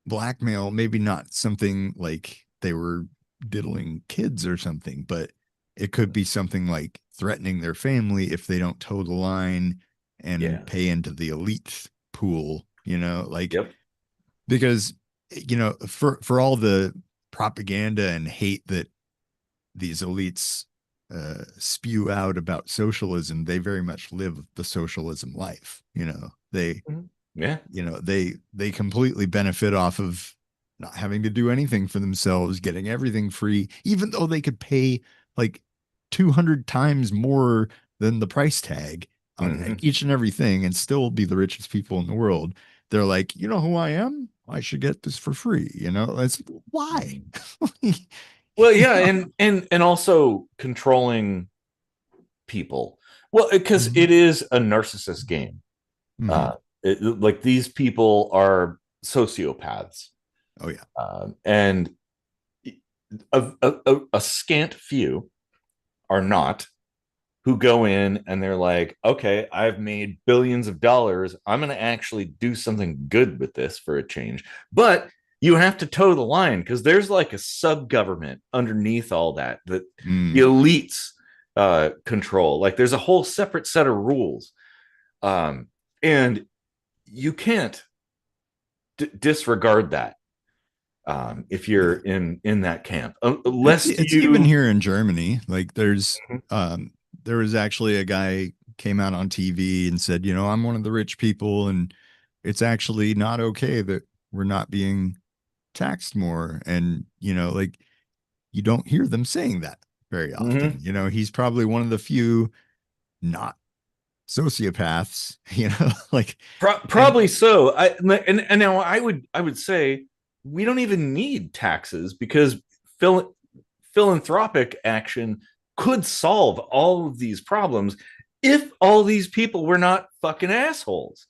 blackmail, maybe not something like they were diddling kids or something, but it could be something like threatening their family if they don't toe the line and pay into the elite pool, like, because, for all the propaganda and hate that these elites spew out about socialism, they very much live the socialism life. They they completely benefit off of not having to do anything for themselves, getting everything free, even though they could pay like 200 times more than the price tag on each and everything and still be the richest people in the world. They're like, you know who I am? I should get this for free. It's why. Well, yeah, and also controlling people. Well, because it is a narcissist game. Like these people are sociopaths. Oh yeah. And a scant few are not, who go in and they're like, okay, I've made billions of dollars. I'm going to actually do something good with this for a change. But you have to toe the line because there's like a sub government underneath all that the elites control. Like there's a whole separate set of rules. And you can't disregard that if you're in that camp, unless it's even here in Germany. Like there was actually a guy came out on TV and said, I'm one of the rich people, and it's actually not okay that we're not being taxed more. And like, you don't hear them saying that very often. He's probably one of the few not sociopaths, like probably so. And now I would say we don't even need taxes because philanthropic action could solve all of these problems if all these people were not fucking assholes.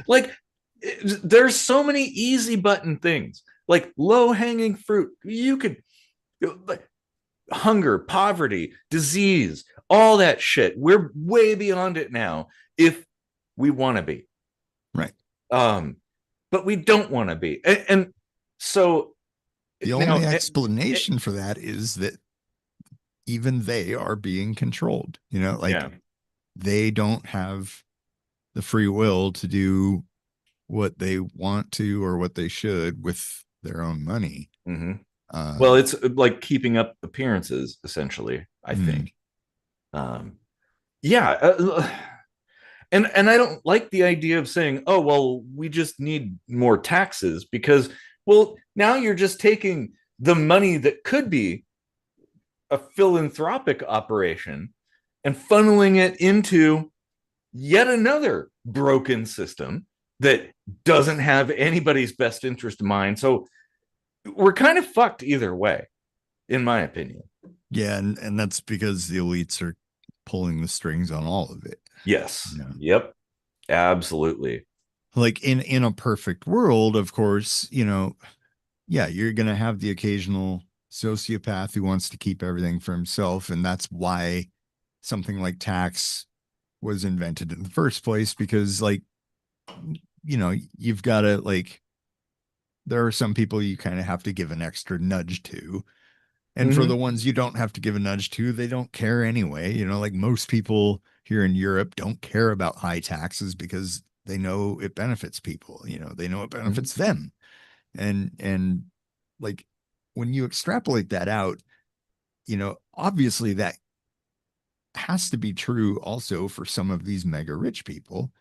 Like there's so many easy button things, like low hanging fruit. You could like hunger, poverty, disease, all that shit. We're way beyond it now if we want to be. Right. But we don't want to be. And so the only explanation for that is that even they are being controlled, they don't have the free will to do what they want to or what they should with their own money. Well, it's like keeping up appearances, essentially, I think. Yeah. And I don't like the idea of saying, oh, well, we just need more taxes because, well, now you're just taking the money that could be a philanthropic operation and funneling it into yet another broken system that doesn't have anybody's best interest in mind. So we're kind of fucked either way, in my opinion. Yeah, and that's because the elites are pulling the strings on all of it. Yes. Yep. Absolutely. Like in a perfect world, of course, yeah, you're going to have the occasional sociopath who wants to keep everything for himself. And that's why something like tax was invented in the first place, because like, you've got to like, there are some people you kind of have to give an extra nudge to. And for the ones you don't have to give a nudge to, they don't care anyway. Like most people here in Europe don't care about high taxes because they know it benefits people. They know it benefits them. And like when you extrapolate that out, obviously that has to be true also for some of these mega rich people,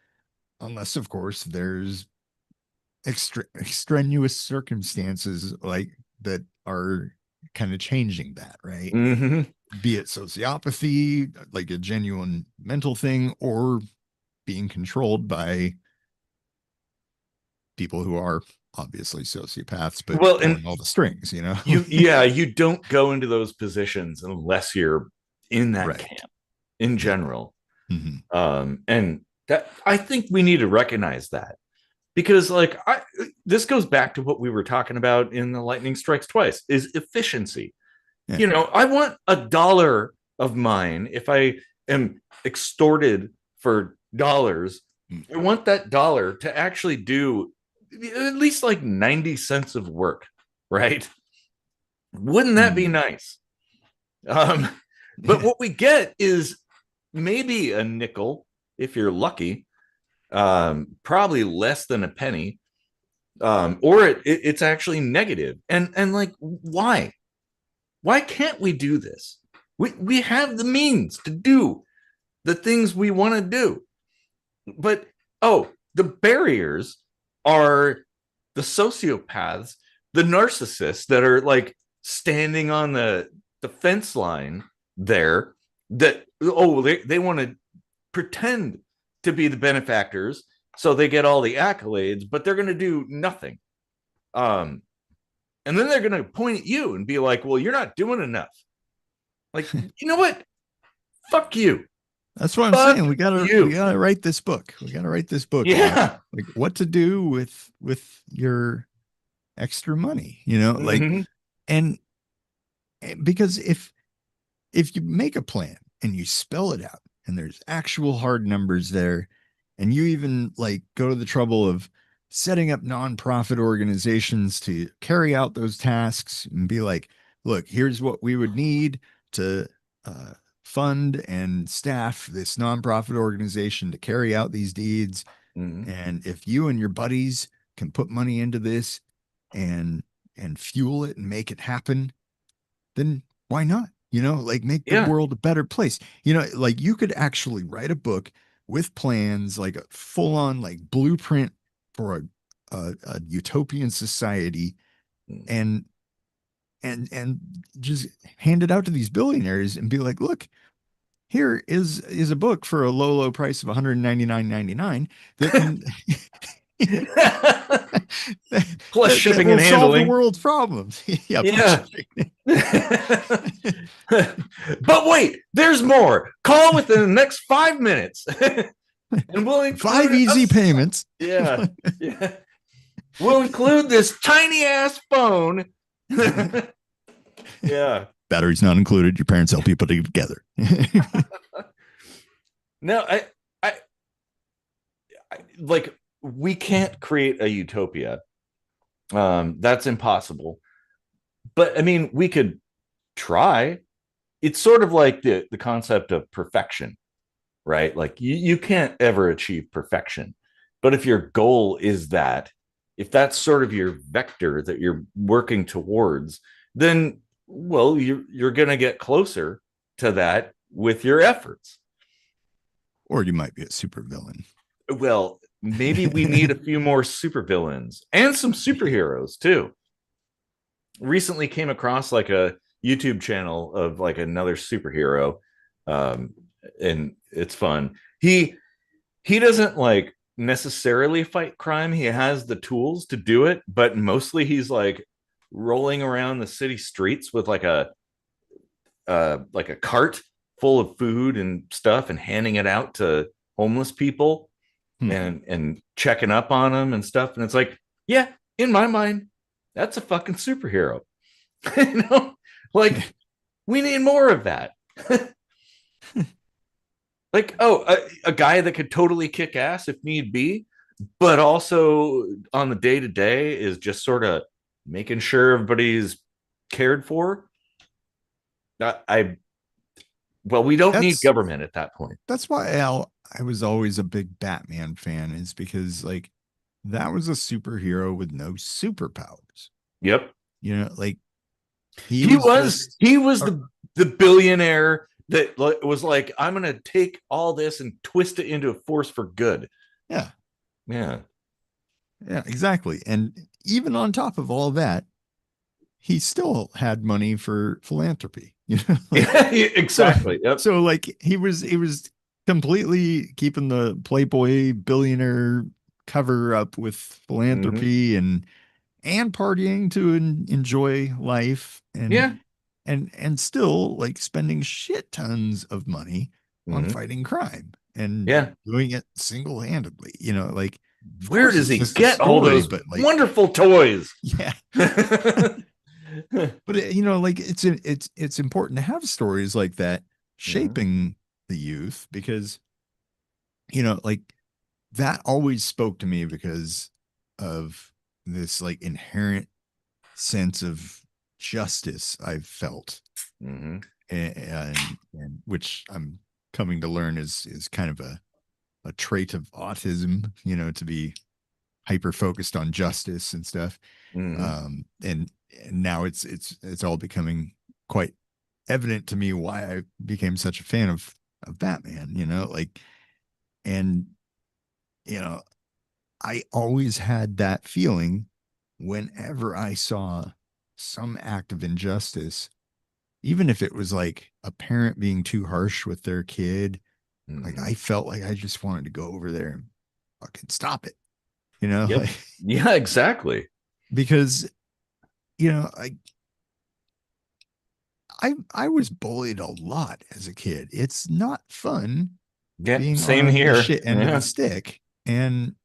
unless of course there's extraneous circumstances like that are kind of changing that, right? Be it sociopathy, like a genuine mental thing, or being controlled by people who are obviously sociopaths, but Well, and pulling all the strings, you know? you don't go into those positions unless you're in that Right. camp in Yeah. general. Mm-hmm. And that, I think we need to recognize that, because like this goes back to what we were talking about in the lightning strikes twice, is efficiency. Yeah. You know, I want $1 of mine. If I am extorted for dollars, Mm. I want that dollar to actually do at least like 90 cents of work, right? Wouldn't that be Mm. nice? um but what we get is maybe a nickel if you're lucky, probably less than a penny, or it's actually negative. And like, why can't we do this? We have the means to do the things we want to do, but the barriers are the sociopaths, the narcissists that are like standing on the fence line there, that they want to pretend to be the benefactors so they get all the accolades, but they're going to do nothing. um and then they're going to point at you and be like, well, you're not doing enough. Like, you know what? Fuck you. That's what I'm Fuck saying. We you. gotta write this book. We gotta write this book about Yeah. like what to do with your extra money, you know, like, Mhm. and because if you make a plan and you spell it out and there's actual hard numbers there, and you even like go to the trouble of setting up nonprofit organizations to carry out those tasks and be like, look, here's what we would need to uh, fund and staff this nonprofit organization to carry out these deeds. Mhm. And if you and your buddies can put money into this and fuel it and make it happen, then why not? You know, like make the Yeah. world a better place. You know, like you could actually write a book with plans, like a full on like blueprint for a utopian society, and and just hand it out to these billionaires and be like, look, here is a book for a low price of 199.99 that can Plus that shipping will and solve the handling. world's problems. Yeah, plus Yeah. shipping. But wait, there's more. Call within the next 5 minutes. And we'll Five include easy us. payments. Yeah. Yeah. We'll include this tiny ass phone. Yeah. Batteries not included. Your parents help you put it together. No, I like, we can't create a utopia. That's impossible. But I mean, we could try. It's sort of like the concept of perfection, right? Like you can't ever achieve perfection. But if your goal is that, if that's sort of your vector that you're working towards, then well, you're gonna get closer to that with your efforts. Or you might be a supervillain. Well, maybe we need a few more supervillains and some superheroes too. Recently came across like a YouTube channel of like another superhero, um, and it's fun. He doesn't like necessarily fight crime. He has the tools to do it, but mostly he's like rolling around the city streets with like a cart full of food and stuff and handing it out to homeless people, and checking up on them and stuff. And it's like, yeah, in my mind, that's a fucking superhero. You know, like we need more of that. Like, a guy that could totally kick ass if need be, but also on the day to day is just sort of making sure everybody's cared for. I Well, we don't need That's government at that point. that's why I was always a big Batman fan, is because like that was a superhero with no superpowers. Yep. You know, like he He was was just he was a, the billionaire that was like, I'm gonna take all this and twist it into a force for good. yeah, Yeah. yeah, exactly. And even on top of all that, he still had money for philanthropy. You know, like Yeah, so exactly. Yep. so like he was completely keeping the Playboy billionaire cover up with Hmm. philanthropy, and and partying to enjoy life, Yeah. and still like spending shit tons of money on Hmm. fighting crime and Yeah. doing it single-handedly, like of Where course does it's he just a get all story, those but like wonderful toys? yeah. Hmm. But like it's important to have stories like that shaping the youth, because like that always spoke to me because of this like inherent sense of justice I've felt, Hmm. and which I'm coming to learn is kind of a trait of autism, to be hyper focused on justice and stuff. Hmm. And now it's all becoming quite evident to me why I became such a fan of Batman, like, and you know I always had that feeling whenever I saw some act of injustice, even if it was like a parent being too harsh with their kid. Like Hmm. I felt like I just wanted to go over there and fucking stop it, Yep. like, Yeah, exactly. because I was bullied a lot as a kid. It's not fun Yeah, being same on the here. shit end of the Yeah. stick. And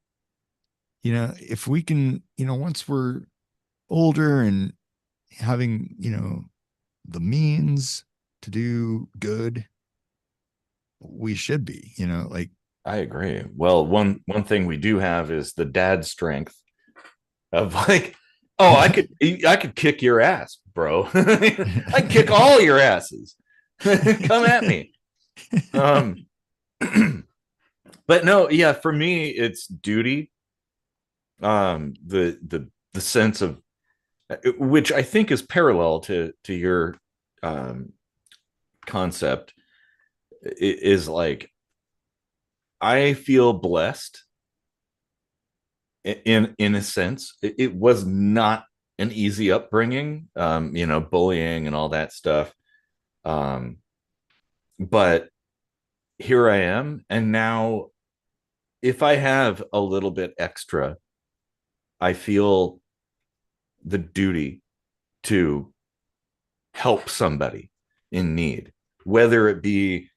if we can, once we're older and having, the means to do good, we should be, like, I agree. Well, one thing we do have is the dad strength of like, oh, I could kick your ass, bro. I can kick all your asses. Come at me. Um, but no, yeah, for me, it's duty. The sense of, which I think is parallel to your um concept, is like I feel blessed in a sense. It was not an easy upbringing, bullying and all that stuff. Um, but here I am, and now if I have a little bit extra, I feel the duty to help somebody in need, whether it be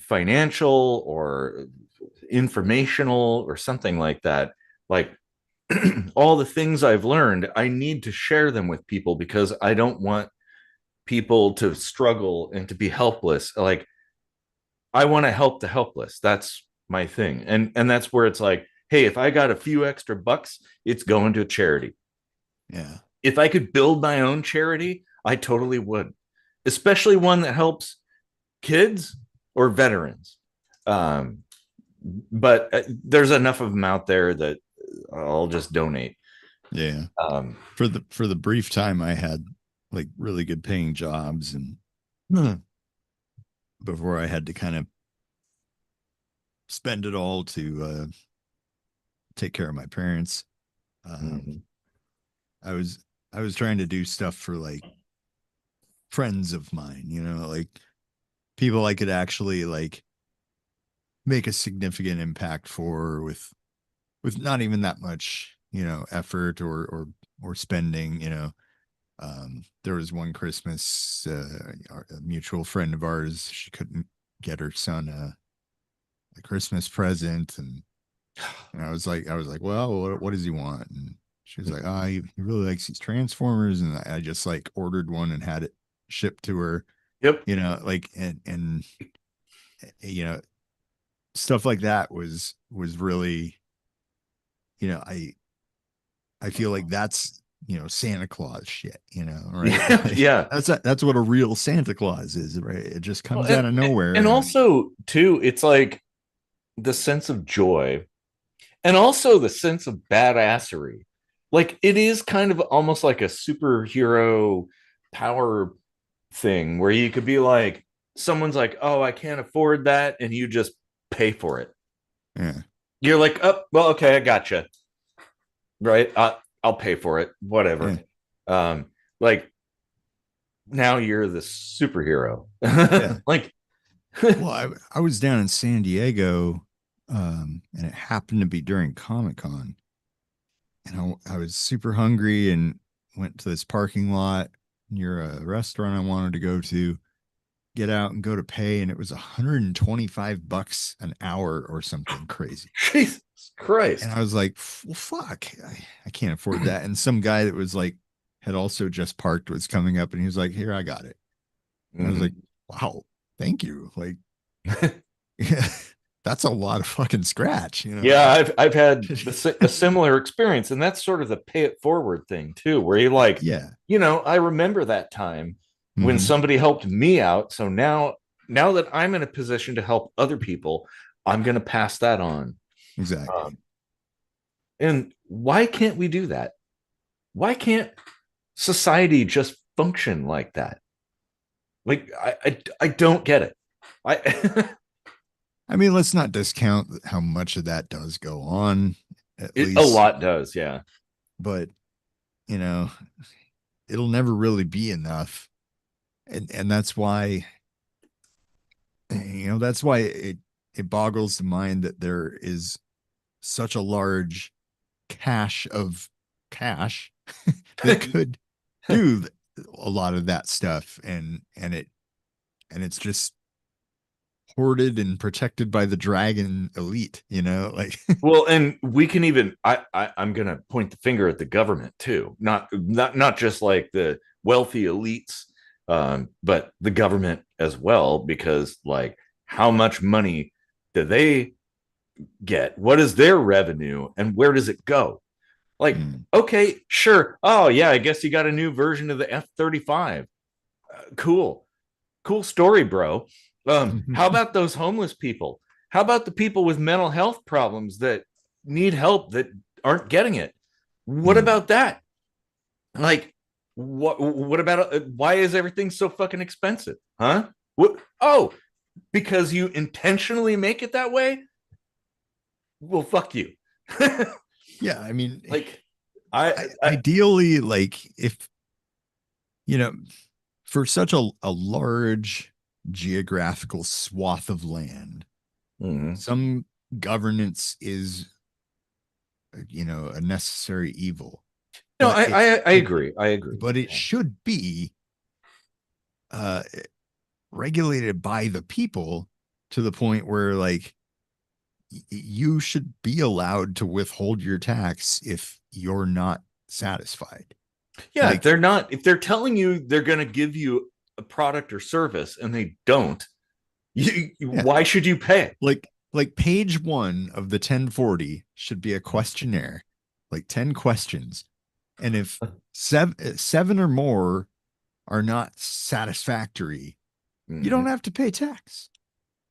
financial or informational or something like that. Like all the things I've learned, I need to share them with people because I don't want people to struggle and to be helpless. Like I want to help the helpless. That's my thing. And that's where it's like, hey, if I got a few extra bucks, it's going to a charity. yeah, If I could build my own charity, I totally would, especially one that helps kids or veterans. Um, but there's enough of them out there that I'll just donate. yeah. Um, For the brief time I had like really good paying jobs, and before I had to kind of spend it all to take care of my parents. Um, mhm. I was I was trying to do stuff for like friends of mine, like people I could actually like make a significant impact for, with not even that much, effort or spending. There was one Christmas, a mutual friend of ours, she couldn't get her son a Christmas present, and I was like, well, what does he want? And she was like, oh, he really likes these Transformers, and I just like ordered one and had it shipped to her, Yep. like, and you know stuff like that was really, I feel like that's, Santa Claus shit, right? Yeah. Like, Yeah. that's what a real Santa Claus is, right? It just Well, comes out of nowhere, and and also too, it's like the sense of joy and also the sense of badassery. Like it is kind of almost like a superhero power thing where you could be like, someone's like, oh, I can't afford that, and you just pay for it. yeah, You're like, oh, well, okay, I gotcha. Right. I'll pay for it. Whatever. yeah. Um, like now you're the superhero. Yeah. Like, Well, I was down in San Diego, and it happened to be during Comic Con, and I was super hungry and went to this parking lot near a restaurant I wanted to go to, get out and go to pay, and it was $125 an hour or something crazy. Jesus And Christ. I was like, well, fuck, I can't afford that. And some guy that was like, had also just parked was coming up and he was like, here, I got it. And I was like, wow, thank you. Like, yeah, that's a lot of fucking scratch, you know? Yeah, Like, I've had a similar experience, and that's sort of the pay it forward thing too, where you're like, yeah. I remember that time when Mm-hmm. somebody helped me out. So now that I'm in a position to help other people, I'm going to pass that on. Exactly. Um, and why can't we do that? Why can't society just function like that? Like I don't get it. I I mean, let's not discount how much of that does go on, at a least, lot does, yeah. but you know, it'll never really be enough. And that's why, that's why it boggles the mind that there is such a large cache of cash that could do a lot of that stuff, and it's just hoarded and protected by the dragon elite, like Well, and we can even I'm gonna point the finger at the government too, not just like the wealthy elites, but the government as well, because like how much money do they get? What is their revenue and where does it go? Like, mm. okay, sure. Oh yeah, I guess you got a new version of the F-35. Cool. Cool story, bro. How about those homeless people? How about the people with mental health problems that need help that aren't getting it? What Mm. about that? Like, what about why is everything so fucking expensive? Huh? What? Oh, because you intentionally make it that way? Well, fuck you. Yeah, I mean, Like, I ideally, like, if you know for such a large geographical swath of land, mhm. some governance is, a necessary evil, No, but I it agree. I agree. but it should be uh regulated by the people, to the point where, like, you should be allowed to withhold your tax if you're not satisfied. Yeah, Like, if they're telling you they're going to give you a product or service and they don't, yeah, why should you pay? like page 1 of the 1040 should be a questionnaire, like 10 questions. And if seven or more are not satisfactory, you Mm-hmm. don't have to pay tax.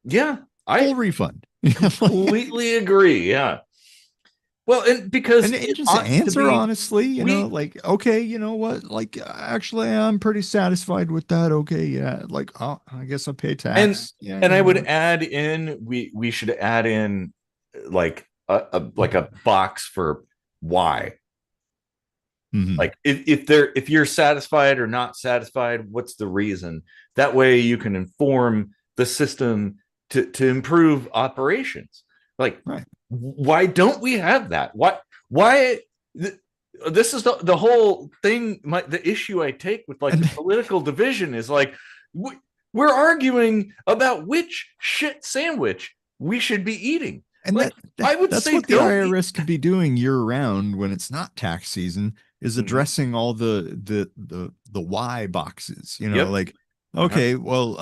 Yeah, I Full refund. completely agree. Yeah. Well, and because And it just ought to answer be, honestly, we, like, okay, you know what? Like, actually, I'm pretty satisfied with that. Okay, yeah. Like, oh, I guess I pay and tax. Yeah, and you I know would what? add in, we should add in like a box for why. Mm-hmm. Like if you're satisfied or not satisfied, what's the reason? That way you can inform the system to improve operations. Like, Right. why don't we have that? Why this is the whole thing. The issue I take with like the And political division is like we're arguing about which shit sandwich we should be eating. and Like, I would that's say what the don't eat. IRS could be doing year round when it's not tax season, is Mhm. addressing all the why boxes, Yep. like, Uh-huh. okay, well,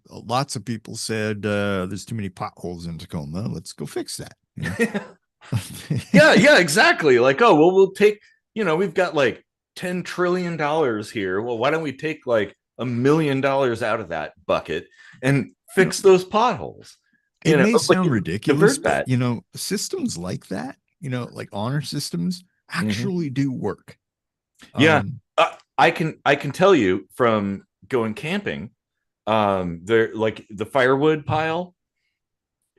lots of people said there's too many potholes in Tacoma. Let's go fix that. Yeah, yeah, exactly. Like, oh, well, we'll take, we've got like $10 trillion here. Well, why don't we take like $1 million out of that bucket and you know, fix those potholes? it may Like sound ridiculous, divert but that. systems like that, like honor systems, Mhm. actually do work. Yeah, Um, I can tell you from going camping, there like the firewood pile.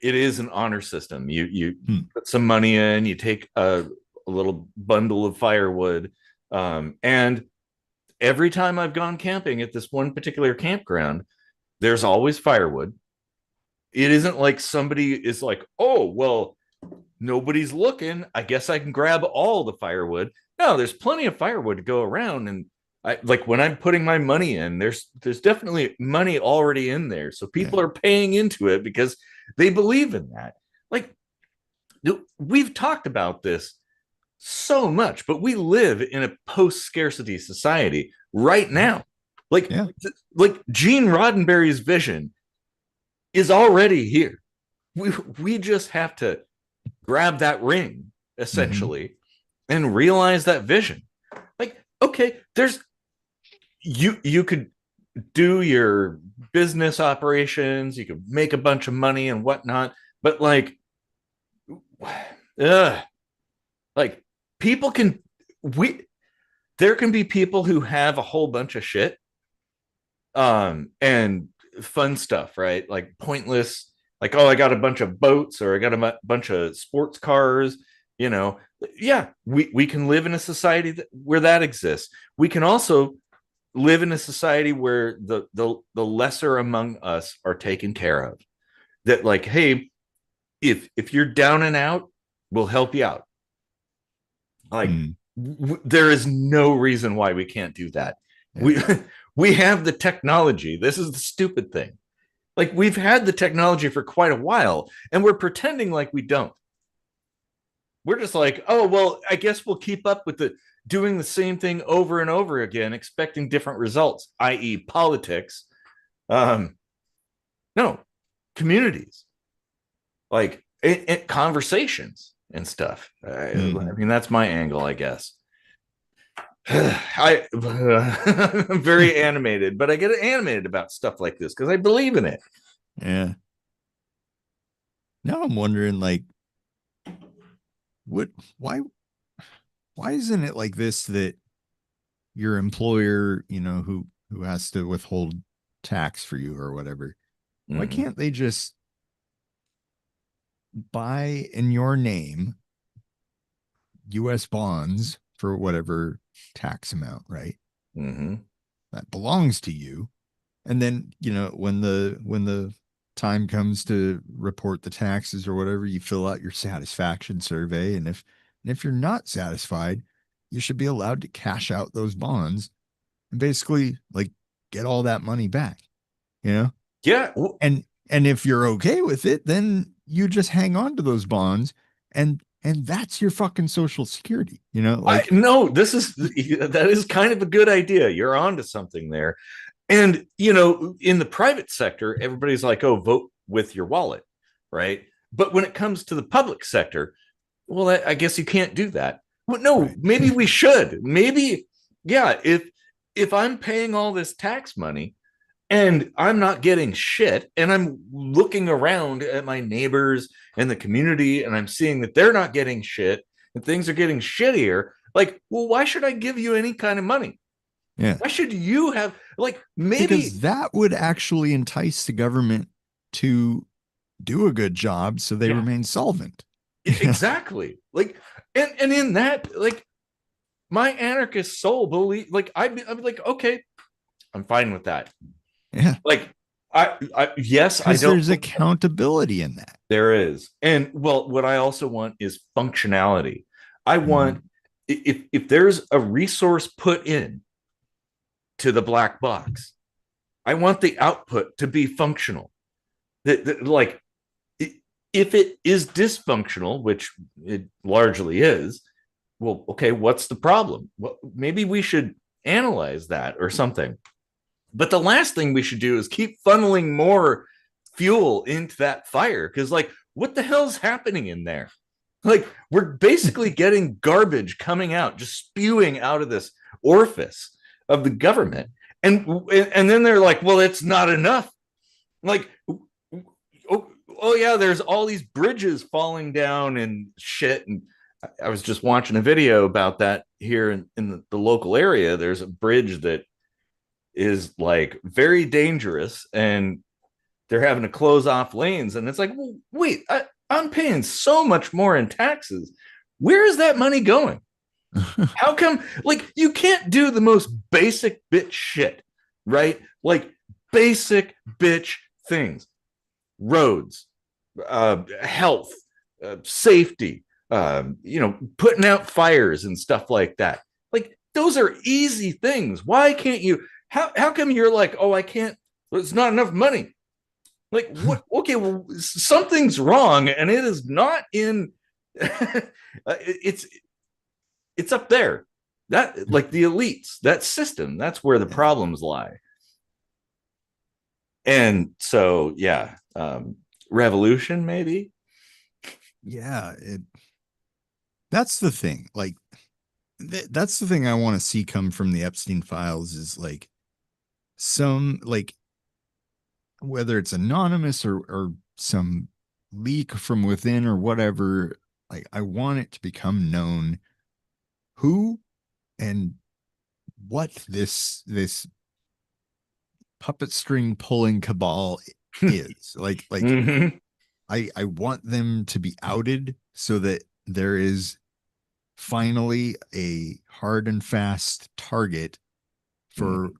It is an honor system. You hmm, put some money in, you take a little bundle of firewood, and every time I've gone camping at this one particular campground, there's always firewood. It isn't like somebody is like, oh, well, nobody's looking. I guess I can grab all the firewood. No, there's plenty of firewood to go around. And I like when I'm putting my money in, there's definitely money already in there. So Yeah. people are paying into it because they believe in that. Like we've talked about this so much, but we live in a post-scarcity society right now. Like, Yeah. like Gene Roddenberry's vision is already here. We just have to grab that ring essentially and realize that vision. Like, okay, there's you could do your business operations, you could make a bunch of money and whatnot, but uh, like people can we there can be people who have a whole bunch of shit and fun stuff, right? Like pointless, like, oh, I got a bunch of boats or I got a bunch of sports cars, you know. Yeah, we can live in a society where that exists. We can also live in a society where the lesser among us are taken care of. That like, hey, if you're down and out, we'll help you out. Like there is no reason why we can't do that. Yeah. We have the technology. This is the stupid thing. Like we've had the technology for quite a while and we're pretending like we don't. We're just like, oh, well, I guess we'll keep up with doing the same thing over and over again, expecting different results, i.e. politics. No, communities, like conversations and stuff. I mean, that's my angle, I guess. I'm very animated, but I get animated about stuff like this because I believe in it. Yeah. Now I'm wondering, like, why isn't it like this that your employer, you know, who has to withhold tax for you or whatever, why can't they just buy in your name U.S. bonds for whatever tax amount, right? That belongs to you. And then, you know, when the time comes to report the taxes or whatever, you fill out your satisfaction survey. And if you're not satisfied, you should be allowed to cash out those bonds and basically like get all that money back, you know? Yeah. And if you're okay with it, then you just hang on to those bonds and that's your fucking social security, you know? Like, no, that is kind of a good idea. You're onto something there. And, you know, in the private sector, everybody's like, oh, vote with your wallet, right? But when it comes to the public sector, well, I guess you can't do that. Well, no, right. Maybe we should. Maybe, yeah, if I'm paying all this tax money and I'm not getting shit, and I'm looking around at my neighbors and the community, and I'm seeing that they're not getting shit and things are getting shittier, like, well, why should I give you any kind of money? Yeah. Why should you have, like, maybe because that would actually entice the government to do a good job so they remain solvent. Exactly. Like, and in that, like, my anarchist soul believe, like, I'd be like, okay, I'm fine with that. Yeah. Like, yes, I don't. There's accountability in that. There is. And well, what I also want is functionality. I want, if there's a resource put in to the black box, I want the output to be functional. That like, if it is dysfunctional, which it largely is, well, okay, what's the problem? Well, maybe we should analyze that or something. But the last thing we should do is keep funneling more fuel into that fire, because, like, what the hell's happening in there? Like, we're basically getting garbage coming out, just spewing out of this orifice of the government. And then they're like, well, it's not enough. Like, oh yeah, there's all these bridges falling down and shit. And I was just watching a video about that here in the local area. There's a bridge that is like very dangerous and they're having to close off lanes. And it's like, well, wait, I'm paying so much more in taxes. Where is that money going? How come, like, you can't do the most basic bitch shit, right? Like basic bitch things, roads, health, safety, putting out fires and stuff like that. Like, those are easy things. Why can't you? How come you're like, oh, I can't, there's not enough money? Like, what? Okay, well, something's wrong, and it is not in. It's up there. That, like, the elites, that system, that's where the problems lie. And so, yeah, revolution, maybe. Yeah, that's the thing. Like, that's the thing I want to see come from the Epstein files is like some, like, whether it's anonymous or some leak from within or whatever. Like, I want it to become known who and what this puppet string pulling cabal is. Like Mm-hmm. I want them to be outed so that there is finally a hard and fast target for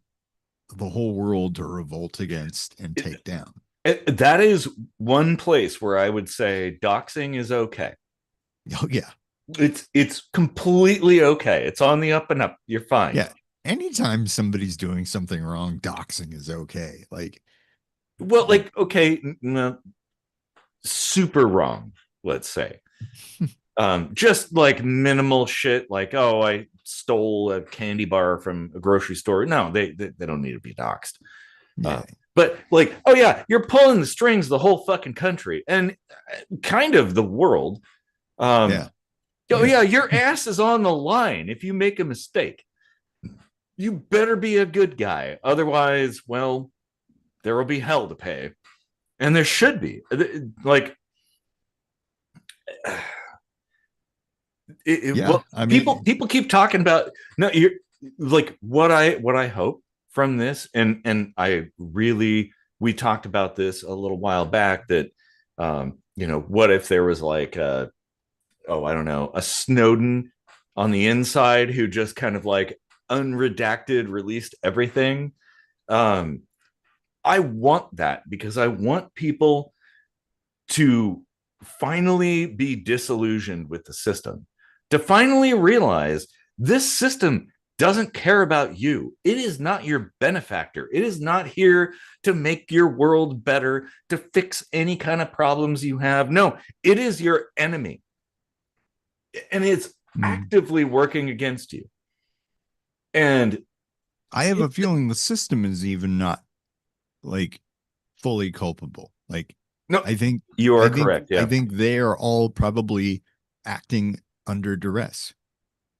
the whole world to revolt against and take down. That is one place where I would say doxing is okay. Oh yeah. It's completely okay. It's on the up and up. You're fine. Yeah. Anytime somebody's doing something wrong, doxing is okay. Like, well, like, okay, no, super wrong, let's say. Just like minimal shit, like, oh, I stole a candy bar from a grocery store. No, they don't need to be doxxed. yeah. But like, oh yeah, you're pulling the strings of the whole fucking country and kind of the world. Yeah. Oh yeah, your ass is on the line if you make a mistake. You better be a good guy. Otherwise, well, there will be hell to pay. And there should be. Like, well, I mean, people keep talking about, no, you're like, what I hope from this, and I really, we talked about this a little while back, that what if there was like I don't know, a Snowden on the inside who just kind of like unredacted released everything. I want that because I want people to finally be disillusioned with the system, to finally realize this system doesn't care about you. It is not your benefactor. It is not here to make your world better, to fix any kind of problems you have. No, it is your enemy. And it's actively working against you. And I have a feeling the system is even not like fully culpable. Like, no, I think you are correct. Yeah. I think they are all probably acting under duress.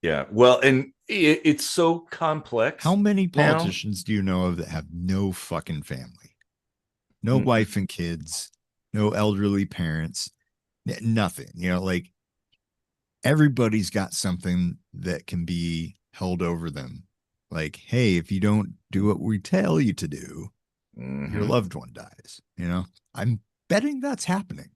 Yeah. Well, and it's so complex. How many politicians do you know of that have no fucking family? No wife and kids, no elderly parents, nothing. Like, everybody's got something that can be held over them. Like, hey, if you don't do what we tell you to do, your loved one dies. I'm betting that's happening.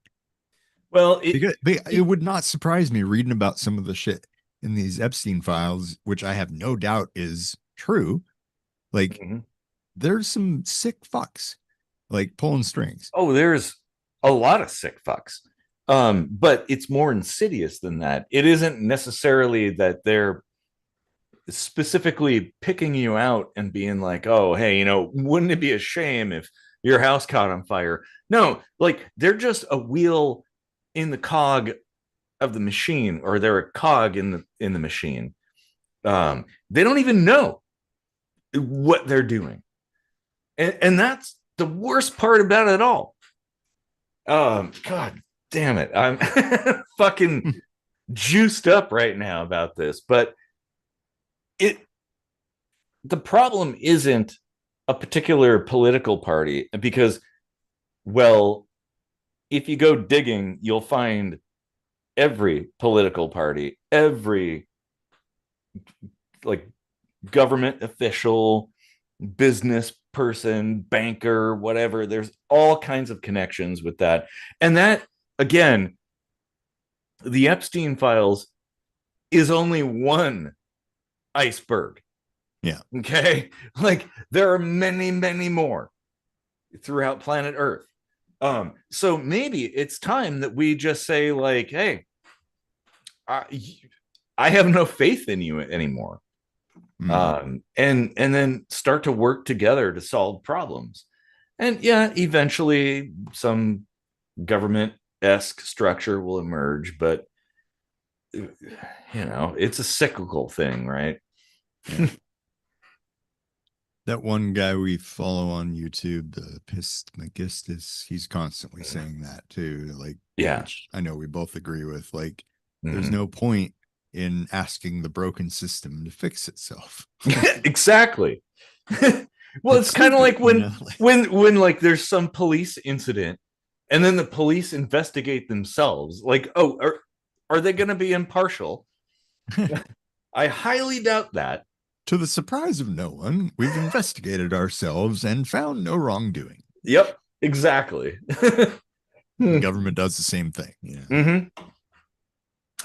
Well, it would not surprise me reading about some of the shit in these Epstein files, which I have no doubt is true. Like, there's some sick fucks like pulling strings. Oh, there's a lot of sick fucks. But it's more insidious than that. It isn't necessarily that they're specifically picking you out and being like, oh, hey, wouldn't it be a shame if your house caught on fire? No, like, they're just a wheel in the cog of the machine, or they're a cog in the machine. They don't even know what they're doing. And that's the worst part about it all. God damn it. I'm fucking juiced up right now about this, but the problem isn't a particular political party, because, well, if you go digging, you'll find every political party, every like government official, business person, banker, whatever. There's all kinds of connections with that. And that, again, the Epstein files is only one iceberg. Yeah. Okay. Like, there are many, many more throughout planet Earth. So maybe it's time that we just say like, hey, I have no faith in you anymore. Hmm. And then start to work together to solve problems. And yeah, eventually some government-esque structure will emerge, but it's a cyclical thing, right? Yeah. That one guy we follow on YouTube, the Pist Magistus, he's constantly saying that too. Like, Yeah. which I know we both agree with. Like, there's Mhm. no point in asking the broken system to fix itself. Exactly. Well, It's it's kind of stupid, like you when know? when like there's some police incident and then the police investigate themselves. Like, oh, are they going to be impartial? I highly doubt that. To the surprise of no one, we've investigated ourselves and found no wrongdoing. Yep, exactly. The Hmm. government does the same thing. You know, Mm-hmm.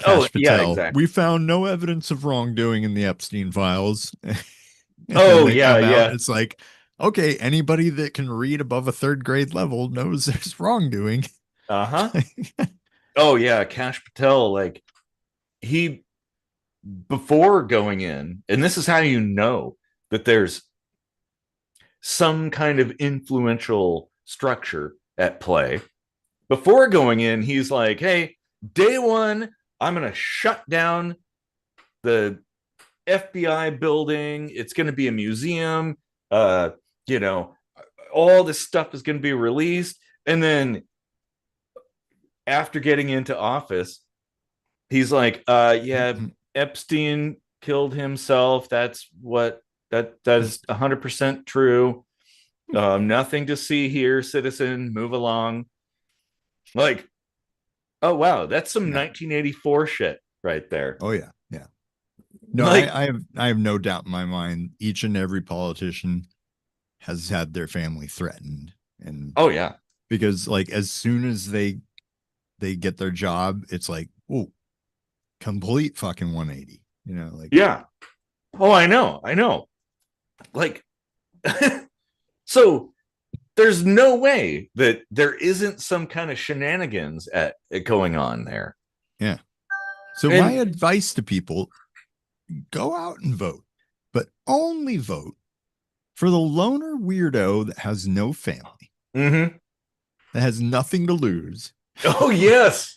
Oh, Cash yeah, Patel, we exactly. found no evidence of wrongdoing in the Epstein files. And then Oh, they yeah, come out, yeah. it's like, okay, anybody that can read above a third grade level knows there's wrongdoing. Uh-huh. Oh, yeah, Cash Patel, like he before going in, and this is how you know that there's some kind of influential structure at play. Before going in, he's like, hey, day one, I'm going to shut down the FBI building. It's going to be a museum. Uh, you know, all this stuff is going to be released. And then after getting into office, he's like, yeah, Epstein killed himself. That's what that is 100% true. Nothing to see here, citizen. Move along. Like, oh wow, that's some Yeah. 1984 shit right there. Oh yeah. Yeah. No, Like, I have no doubt in my mind each and every politician has had their family threatened. And oh yeah, because like as soon as they get their job, it's like, oh, complete fucking 180. You know, like yeah. Oh, I know. Like, so there's no way that there isn't some kind of shenanigans at going on there. yeah. So my And advice to people, go out and vote, but only vote for the loner weirdo that has no family, mm-hmm. that has nothing to lose. Oh yes,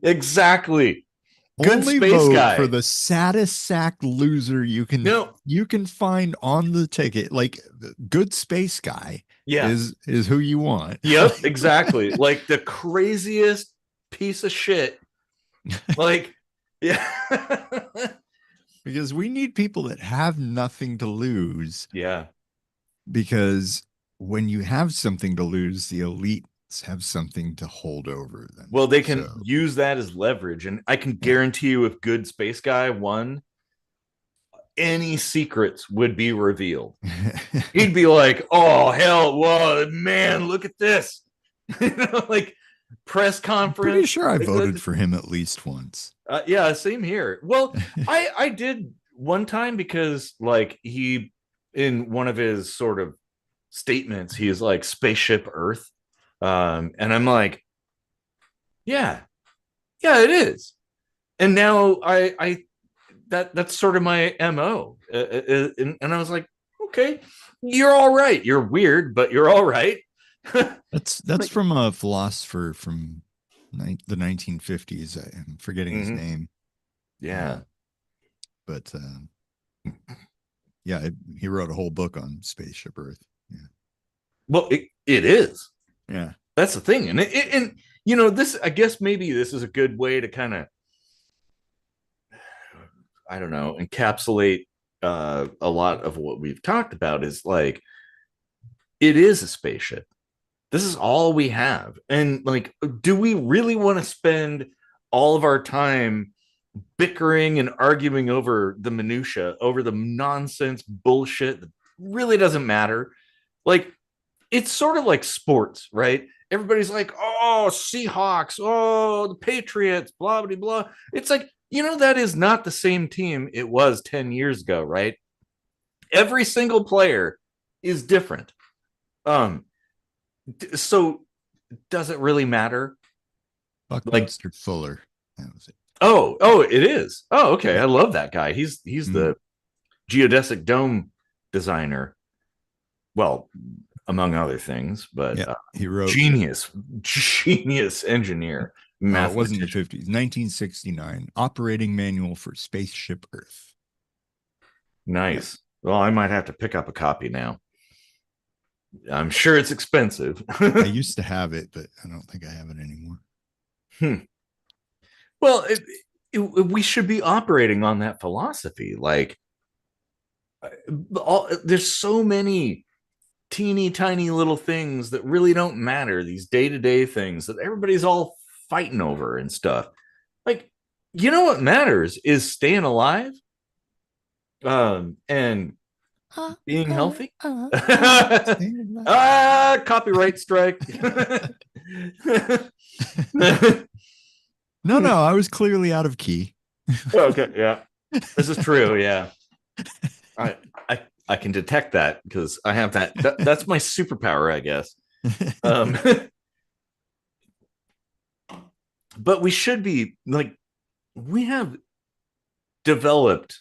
exactly. Good Only space vote for guy. the saddest sack loser No, you can find on the ticket. Like good space guy yeah, is who you want. yep, exactly. Like the craziest piece of shit. Like, yeah, Because we need people that have nothing to lose. yeah. Because when you have something to lose, the elites have something to hold over them. Well, they can So use that as leverage, and I can yeah. guarantee you, if Good Space Guy won, any secrets would be revealed. He'd be like, "Oh hell, whoa, man, look at this!" Like press I'm pretty conference. sure I voted for him at least once. Yeah, same here. Well, I did one time because like he in one of his sort of statements, he is like Spaceship Earth, and I'm like, yeah, yeah, it is. And now I that's sort of my mo, and I was like, okay, you're all right. You're weird, but you're all right. That's Like, from a philosopher from the 1950s. I'm forgetting his mm-hmm. name. Yeah. Um, but yeah, he wrote a whole book on Spaceship Earth. Yeah. Well, it is. Yeah. That's the thing, and this. I guess maybe this is a good way to kind of, I don't know, encapsulate a lot of what we've talked about. Is like it is a spaceship. This is all we have, and like, do we really want to spend all of our time bickering and arguing over the minutia, over the nonsense bullshit that really doesn't matter? Like, it's sort of like sports, right? Everybody's like, oh, Seahawks, oh, the Patriots, blah, blah, blah. It's like, that is not the same team it was 10 years ago, right? Every single player is different. Um, so does it really matter? Like, Buckminster Fuller. That was it. oh, it is. Oh, okay. I love that guy. He's Mm. the geodesic dome designer. Well, among other things, but Yeah, he wrote. genius engineer, Oh, it wasn't the mathematician. 50s. 1969, Operating Manual for Spaceship Earth. Yeah, Nice. Well, I might have to pick up a copy now. I'm sure it's expensive. I used to have it, but I don't think I have it anymore. Well, we should be operating on that philosophy. Like, there's so many teeny tiny little things that really don't matter, these day-to-day things that everybody's all fighting over and stuff. Like, you know what matters is staying alive, and being healthy. Copyright strike. No, no, I was clearly out of key. Okay, yeah, this is true. Yeah, I I can detect that because I have that's my superpower, I guess. Um, but we should be like, we have developed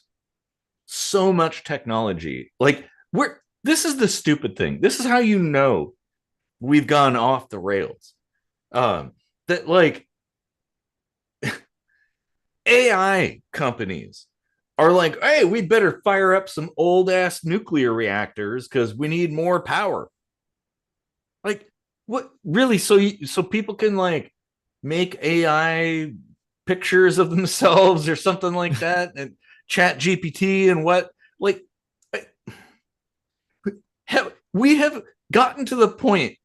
so much technology. Like, we're this is the stupid thing. This is how you know we've gone off the rails. Um, that like AI companies are like, hey, we better fire up some old ass nuclear reactors because we need more power. Like, what really? So people can like make AI pictures of themselves or something like that, and chat GPT and what, like, we have gotten to the point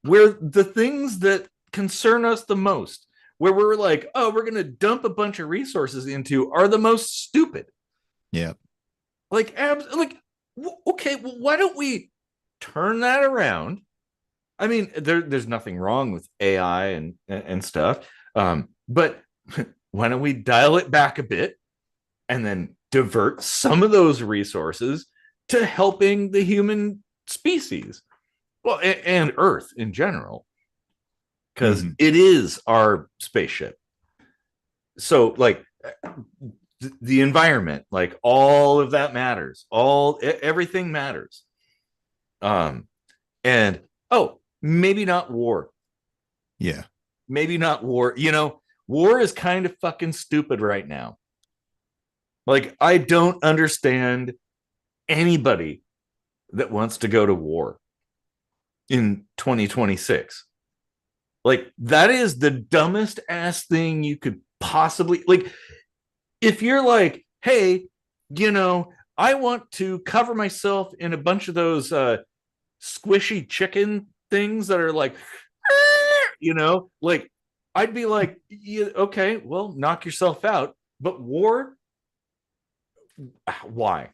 where the things that concern us the most, where we're like, oh, we're going to dump a bunch of resources into, are the most stupid. Yeah. Like, okay, well, why don't we turn that around? I mean, there's nothing wrong with AI and stuff, but why don't we dial it back a bit and then divert some of those resources to helping the human species, well, and Earth in general, because Mhm. it is our spaceship. So, like, the environment, like, all of that matters. Everything matters. Um, and oh, maybe not war. Yeah. Maybe not war. War is kind of fucking stupid right now. Like, I don't understand anybody that wants to go to war in 2026. Like, that is the dumbest ass thing you could possibly, like, if you're like, hey, I want to cover myself in a bunch of those squishy chicken things that are like, like, I'd be like, yeah, okay, well, knock yourself out. But war, why?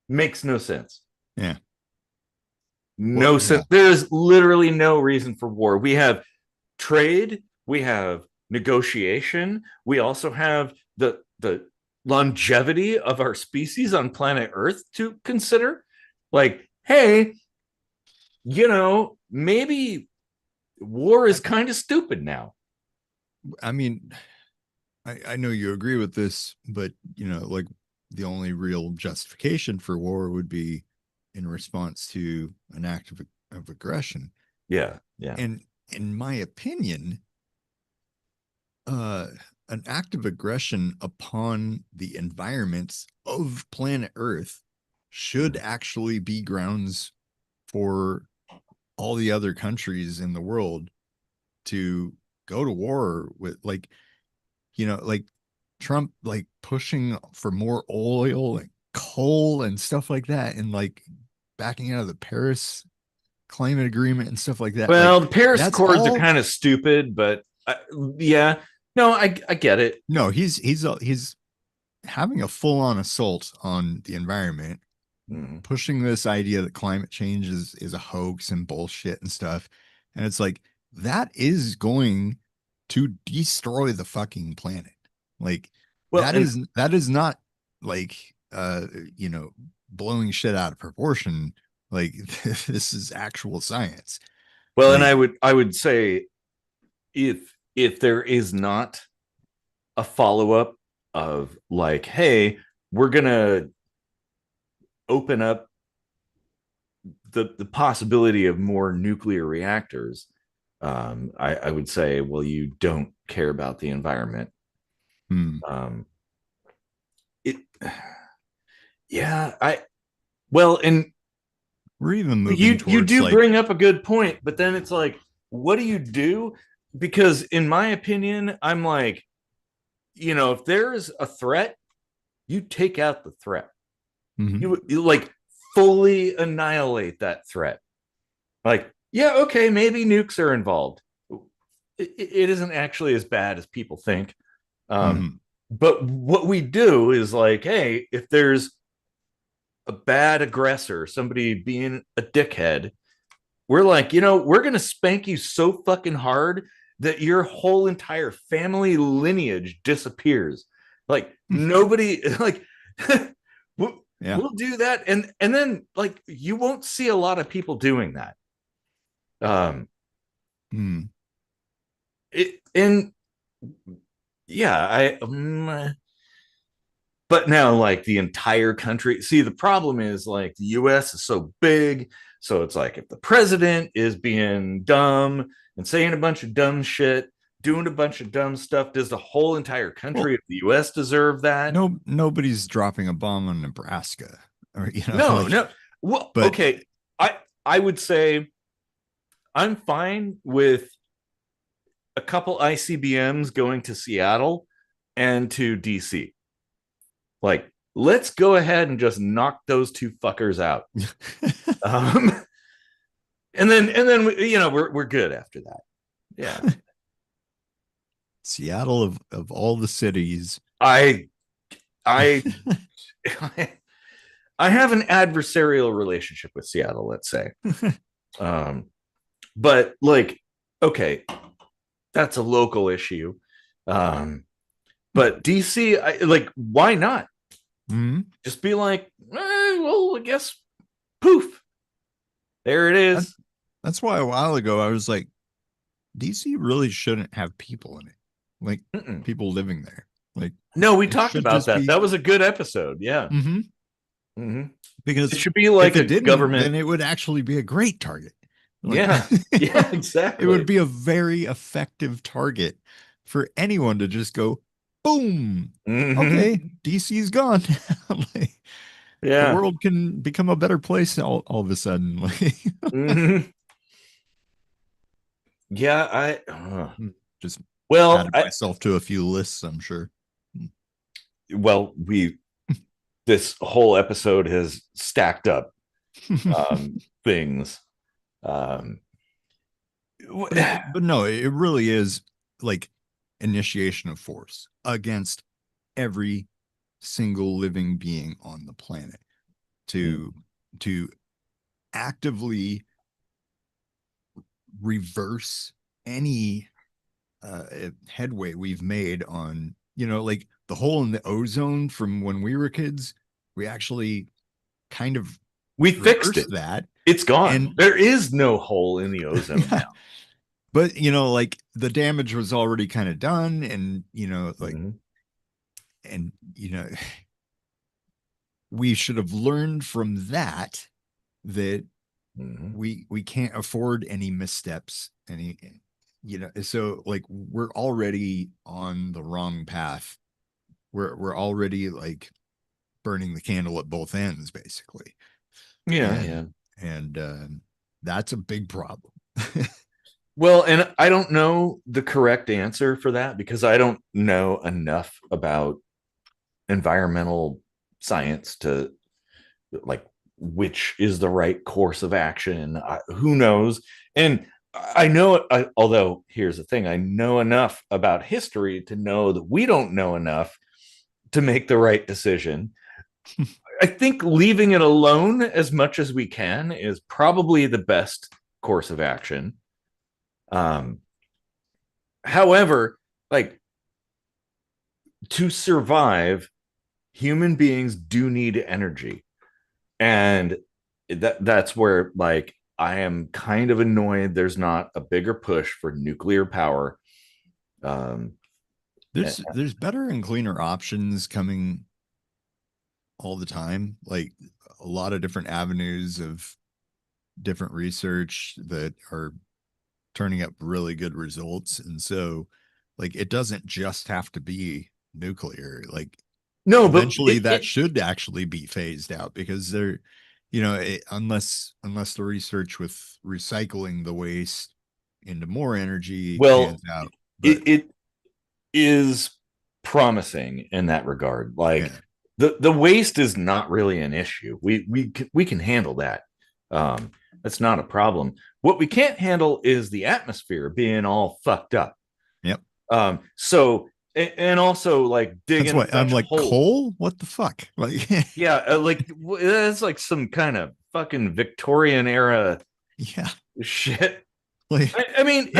Makes no sense. Yeah. Well, No yeah. sense. There is literally no reason for war. We have trade, we have negotiation, we also have the longevity of our species on planet Earth to consider. Like, hey, maybe war is kind of stupid now. I mean, I know you agree with this, but like the only real justification for war would be in response to an act of aggression. Yeah, yeah. And in my opinion, uh, an act of aggression upon the environments of planet Earth should actually be grounds for all the other countries in the world to go to war with, like Trump, like pushing for more oil and coal and stuff like that, and like backing out of the Paris climate agreement and stuff like that. Like, Well, the Paris that's Accords are all. kind of stupid, but yeah, no, I get it. No, he's having a full-on assault on the environment, Mm. pushing this idea that climate change is a hoax and bullshit and stuff. And it's like, that is going to destroy the fucking planet. Like, Well, and that is not like blowing shit out of proportion. Like, this is actual science. Well, and Like, I would say if there is not a follow up of like, hey, we're gonna open up the possibility of more nuclear reactors, I would say, well, you don't care about the environment. hmm. Um, it, yeah, well, and We're even moving you towards do like, bring up a good point, but then it's like, what do you do? Because in my opinion, I'm like, if there's a threat, you take out the threat. mhm. You like fully annihilate that threat. Like, yeah, okay, maybe nukes are involved. It isn't actually as bad as people think. Um, Mhm. but what we do is like, hey, if there's a bad aggressor, somebody being a dickhead, we're like, we're going to spank you so fucking hard that your whole entire family lineage disappears. Like, nobody, like, we'll, Yeah. we'll do that. And then, like, you won't see a lot of people doing that. Um, Hmm. and yeah, but now like the entire country, see, the problem is like the US is so big, so it's like if the president is being dumb and saying a bunch of dumb shit, doing a bunch of dumb stuff, does the whole entire country Well, of the US deserve that? nobody's dropping a bomb on Nebraska, or No, like, no. Well, but okay, I would say I'm fine with a couple ICBMs going to Seattle and to DC. Like, let's go ahead and just knock those two fuckers out. Um, and then we're good after that. Yeah. Seattle of all the cities. I I I have an adversarial relationship with Seattle, let's say. Um, but like, okay, that's a local issue. Um, but DC, like, why not? Mhm. Just be like, well, I guess poof, there it That, is. that's why a while ago I was like, DC really shouldn't have people in it, like Mm-mm. people living there. Like, No, we it talked should about just that. be, That was a good episode. Yeah. mhm. Mm-hmm. It Because should be if like a it didn't, government. then it would actually be a great target. Like, Yeah. Yeah, it would exactly. be a very effective target for anyone to just go, boom. Okay, Mm-hmm. DC's gone. Like, the Yeah. world can become a better place all of a sudden. Like, Mm-hmm. Yeah. just Well, added myself to a few lists, I'm sure. well, this whole episode has stacked up things. Um, But no, it really is like initiation of force against every single living being on the planet to to actively reverse any headway we've made on, like the hole in the ozone from when we were kids. We actually kind of we fixed reversed it. that. It's gone. And There is no hole in the ozone yeah, now. but like the damage was already kind of done, and like, Mm-hmm. and we should have learned from that that Mm-hmm. we can't afford any missteps, any, so like we're already on the wrong path. We're already like burning the candle at both ends, basically. Yeah. and Yeah. and that's a big problem. Well, and I don't know the correct answer for that because I don't know enough about environmental science to like which is the right course of action. Who knows? And I know, although here's the thing, I know enough about history to know that we don't know enough to make the right decision. I think leaving it alone as much as we can is probably the best course of action. Um, however, like to survive, human beings do need energy. And that's where like I am kind of annoyed there's not a bigger push for nuclear power. Um, There's better and cleaner options coming all the time, like a lot of different avenues of different research that are turning up really good results. And so, like, it doesn't just have to be nuclear. Like, no, but eventually that should actually be phased out, because they're, unless the research with recycling the waste into more energy well, pans out. But it is promising in that regard. Like yeah. the waste is not really an issue. We can handle that. Um, that's not a problem. What we can't handle is the atmosphere being all fucked up. Yep. So and also like That's digging a why I'm bunch of like, holes. coal? What the fuck? Like, Yeah, like it's like some kind of fucking Victorian era yeah. shit. Like, I mean,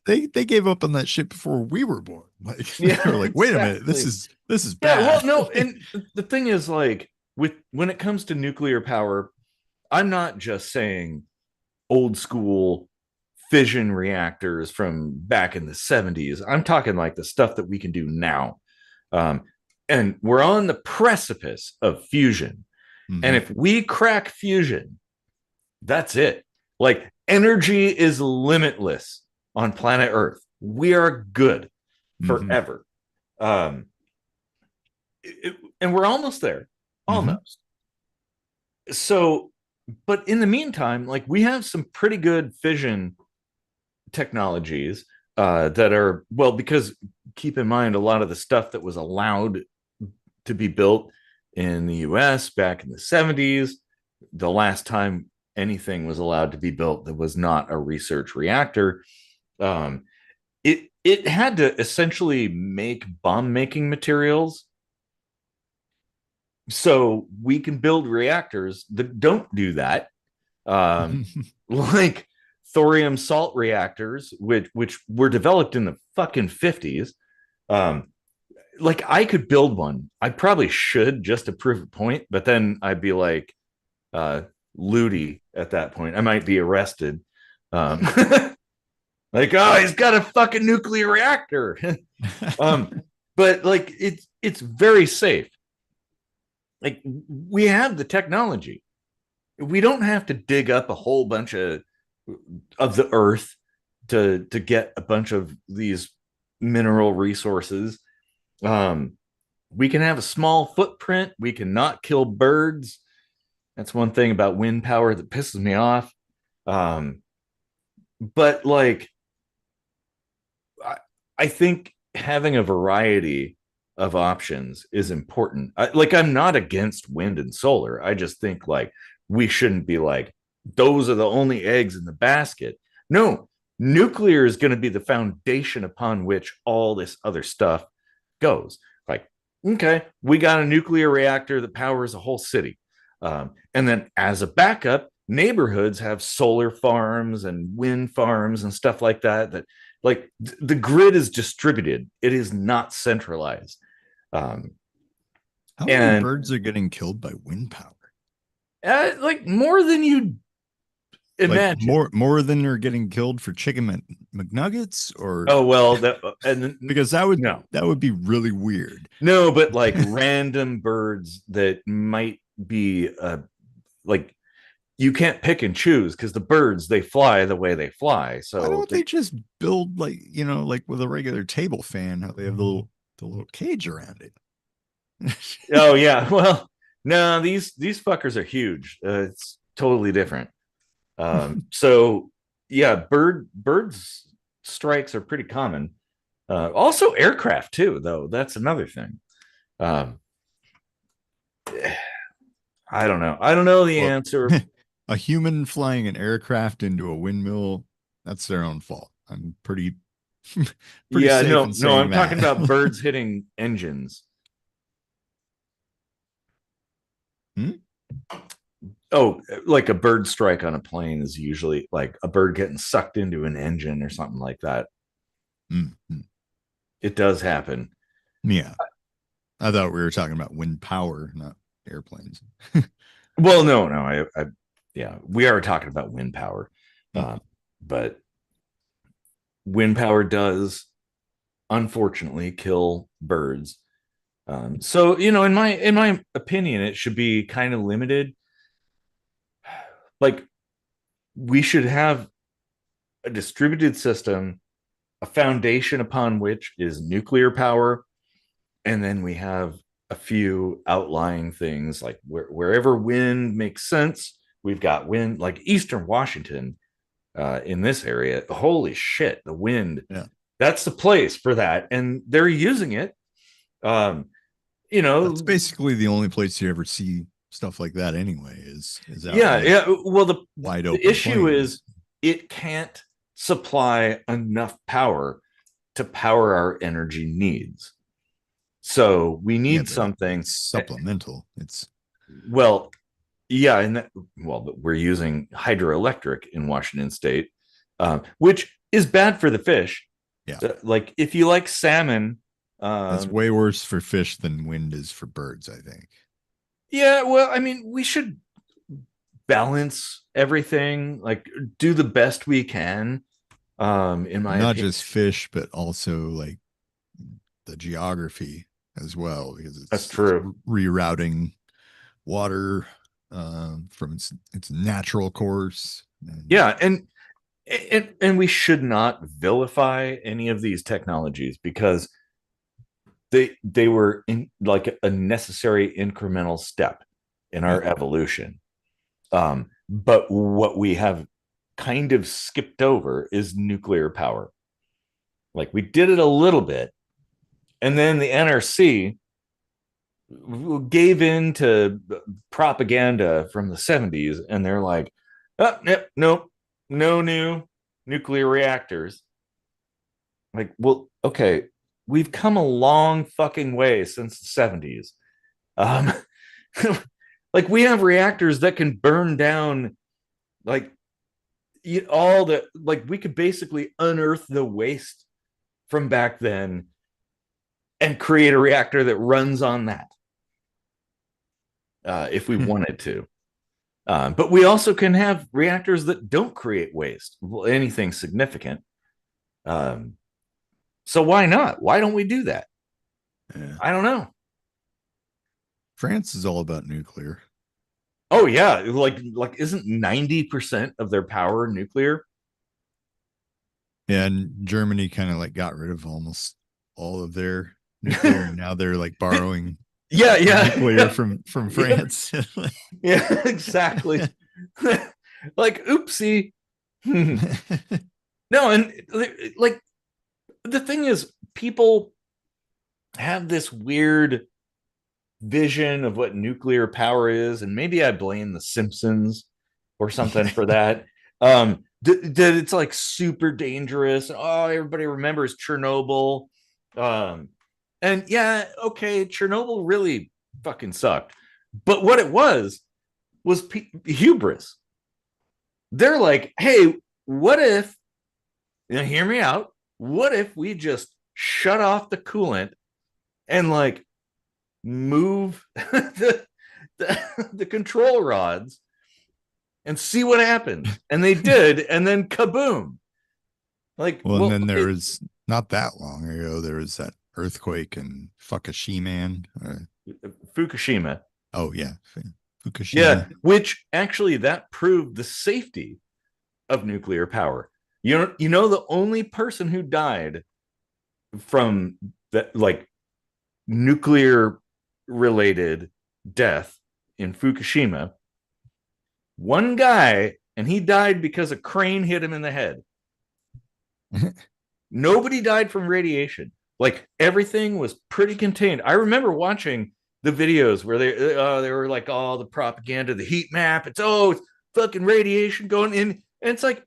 they gave up on that shit before we were born. Like, they yeah, were like, wait a minute, this exactly. is Yeah, well, bad. no, and the thing is, like, with when it comes to nuclear power, I'm not just saying old school fission reactors from back in the 70s. I'm talking like the stuff that we can do now. Um, and we're on the precipice of fusion. And Mm-hmm. if we crack fusion, that's it. Like energy is limitless on planet Earth. We are good Mm-hmm. forever. Um, and we're almost there, Mm-hmm. almost. So, but in the meantime, like we have some pretty good fission technologies that are, well, because keep in mind a lot of the stuff that was allowed to be built in the US back in the 70s, the last time anything was allowed to be built that was not a research reactor, um, it had to essentially make bomb making materials so we can build reactors that don't do that, like thorium salt reactors, which were developed in the fucking 50s. Um, like I could build one. I probably should just to prove a point, but then I'd be like Ludi at that point. I might be arrested. Um, like, oh, he's got a fucking nuclear reactor. um, but like it's very safe. Like we have the technology. We don't have to dig up a whole bunch of the earth to get a bunch of these mineral resources. Um, we can have a small footprint. We can not kill birds. That's one thing about wind power that pisses me off. Um, but like, I, I think having a variety of options is important. Like, I'm not against wind and solar. I just think like we shouldn't be like those are the only eggs in the basket. No, nuclear is going to be the foundation upon which all this other stuff goes. Like, okay, we got a nuclear reactor that powers a whole city. And then as a backup, neighborhoods have solar farms and wind farms and stuff like that. That like the grid is distributed; it is not centralized. Um, How many and birds are getting killed by wind power? like more than you Like, imagine. more than are getting killed for chicken McNuggets, or Oh well, that and because no, that would be really weird. no, but like random birds that might be like you can't pick and choose because the birds they fly the way they fly. Why So don't they just build, like, like with a regular table fan, how they have the little cage around it? oh yeah, well no, these fuckers are huge. It's totally different. So yeah, birds strikes are pretty common. Also aircraft too, though. That's another thing. Um, I don't know. I don't know the Well, answer. a human flying an aircraft into a windmill, that's their own fault. I'm pretty Yeah, safe no, in no, saying I'm talking that. about birds hitting engines. Hmm? Oh, like a bird strike on a plane is usually like a bird getting sucked into an engine or something like that. Mm-hmm. It does happen. Yeah, I thought we were talking about wind power, not airplanes. Well, no, Yeah, we are talking about wind power, Mhm. but wind power does unfortunately kill birds. So in my opinion, it should be kind of limited. Like we should have a distributed system, a foundation upon which is nuclear power, and then we have a few outlying things like wherever wind makes sense. We've got wind, like Eastern Washington, in this area. Holy shit, the wind! Yeah. That's the place for that, and they're using it. Um, you That's know, basically the only place you ever see stuff like that anyway, is out in yeah, like yeah. Well, wide the open issue is plains. it can't supply enough power to power our energy needs. So we Yeah, need but something. it's supplemental. It's Well, yeah, and well, we're using hydroelectric in Washington State, which is bad for the fish. yeah, Like if you like salmon, it's um, way worse for fish than wind is for birds, I think. yeah, well, I mean, we should balance everything, like do the best we can. In my Not opinion, just fish, but also like the geography as well, because that's it's true. rerouting water from its natural course. And Yeah, and we should not vilify any of these technologies because they were like a necessary incremental step in yeah, our evolution. But what we have kind of skipped over is nuclear power. Like we did it a little bit, and then the NRC gave in to propaganda from the 70s, and they're like, oh, nope, no new nuclear reactors. Like, well, okay, we've come a long fucking way since the 70s. Um, like we have reactors that can burn down like all the like we could basically unearth the waste from back then and create a reactor that runs on that if we wanted to. But we also can have reactors that don't create waste, anything significant. Um, so why not? Why don't we do that? yeah. I don't know. France is all about nuclear. Oh yeah, like isn't 90% of their power nuclear? Yeah, and Germany kind of like got rid of almost all of their nuclear, and now they're like borrowing Yeah, yeah, nuclear yeah, from yeah, France. yeah, exactly. Like, oopsie. No, and like the thing is, people have this weird vision of what nuclear power is, and maybe I blame the Simpsons or something for that. That it's like super dangerous. Oh, everybody remembers Chernobyl. Um, and yeah, okay, Chernobyl really fucking sucked. But what it was hubris. They're like, hey, what if, hear me out, what if we just shut off the coolant and like move the control rods and see what happens? And they did, and then kaboom. Like, Well, and well, then there okay, was not that long ago, there was that earthquake in Fukushima. Fukushima. Oh, yeah. Yeah, Fukushima. which actually that proved the safety of nuclear power. The only person who died from that, like nuclear related death in Fukushima, one guy, and he died because a crane hit him in the head. Nobody died from radiation. Like everything was pretty contained. I remember watching the videos where they were like, oh, the propaganda, the heat map. It's fucking radiation going in, and it's like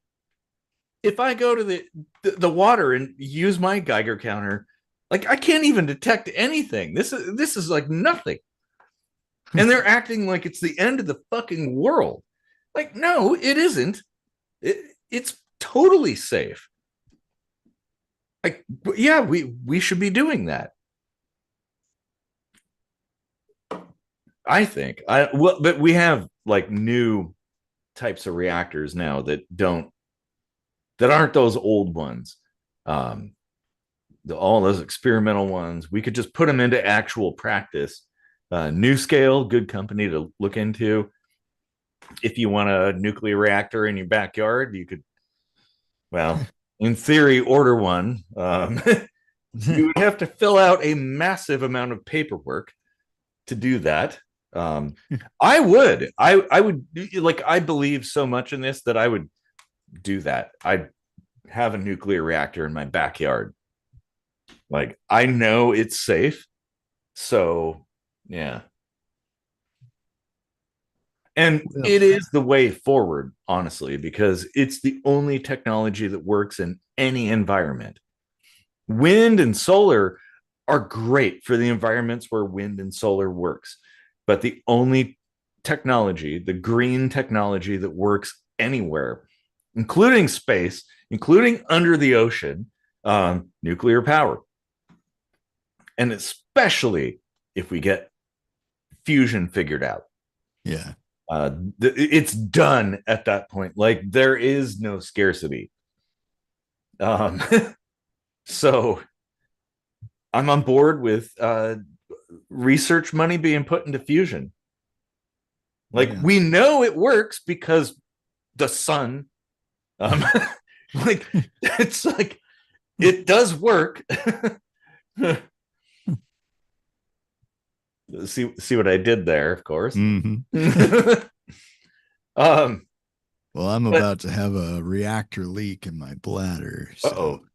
if I go to the water and use my Geiger counter, like I can't even detect anything. This is like nothing, and they're acting like it's the end of the fucking world. Like, no, it isn't. It's totally safe. Like, yeah, we should be doing that. I think. But we have like new. types of reactors now that aren't those old ones. All those experimental ones, we could just put them into actual practice. NuScale, good company to look into. If you want a nuclear reactor in your backyard, you could, well, in theory, order one. You would have to fill out a massive amount of paperwork to do that. I would, like, I believe so much in this that I would do that. I'd have a nuclear reactor in my backyard. Like, I know it's safe. So, yeah. And it is the way forward, honestly, because it's the only technology that works in any environment. Wind and solar are great for the environments where wind and solar works. But the only technology, the green technology that works anywhere, including space, including under the ocean, nuclear power. And especially if we get fusion figured out. Yeah. It's done at that point. Like, there is no scarcity. So I'm on board with research money being put into fusion. Like, we know it works because the sun, like, it's like, it does work. See what I did there, of course. Mm-hmm. Well, I'm about to have a reactor leak in my bladder. So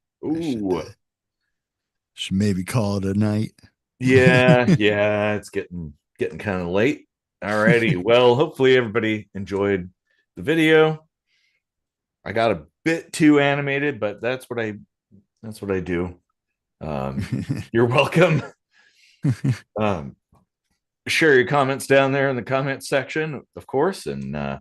should maybe call it a night. Yeah, it's getting kind of late. Alrighty. Well, hopefully everybody enjoyed the video. I got a bit too animated, but that's what I do. You're welcome. Share your comments down there in the comments section, of course, and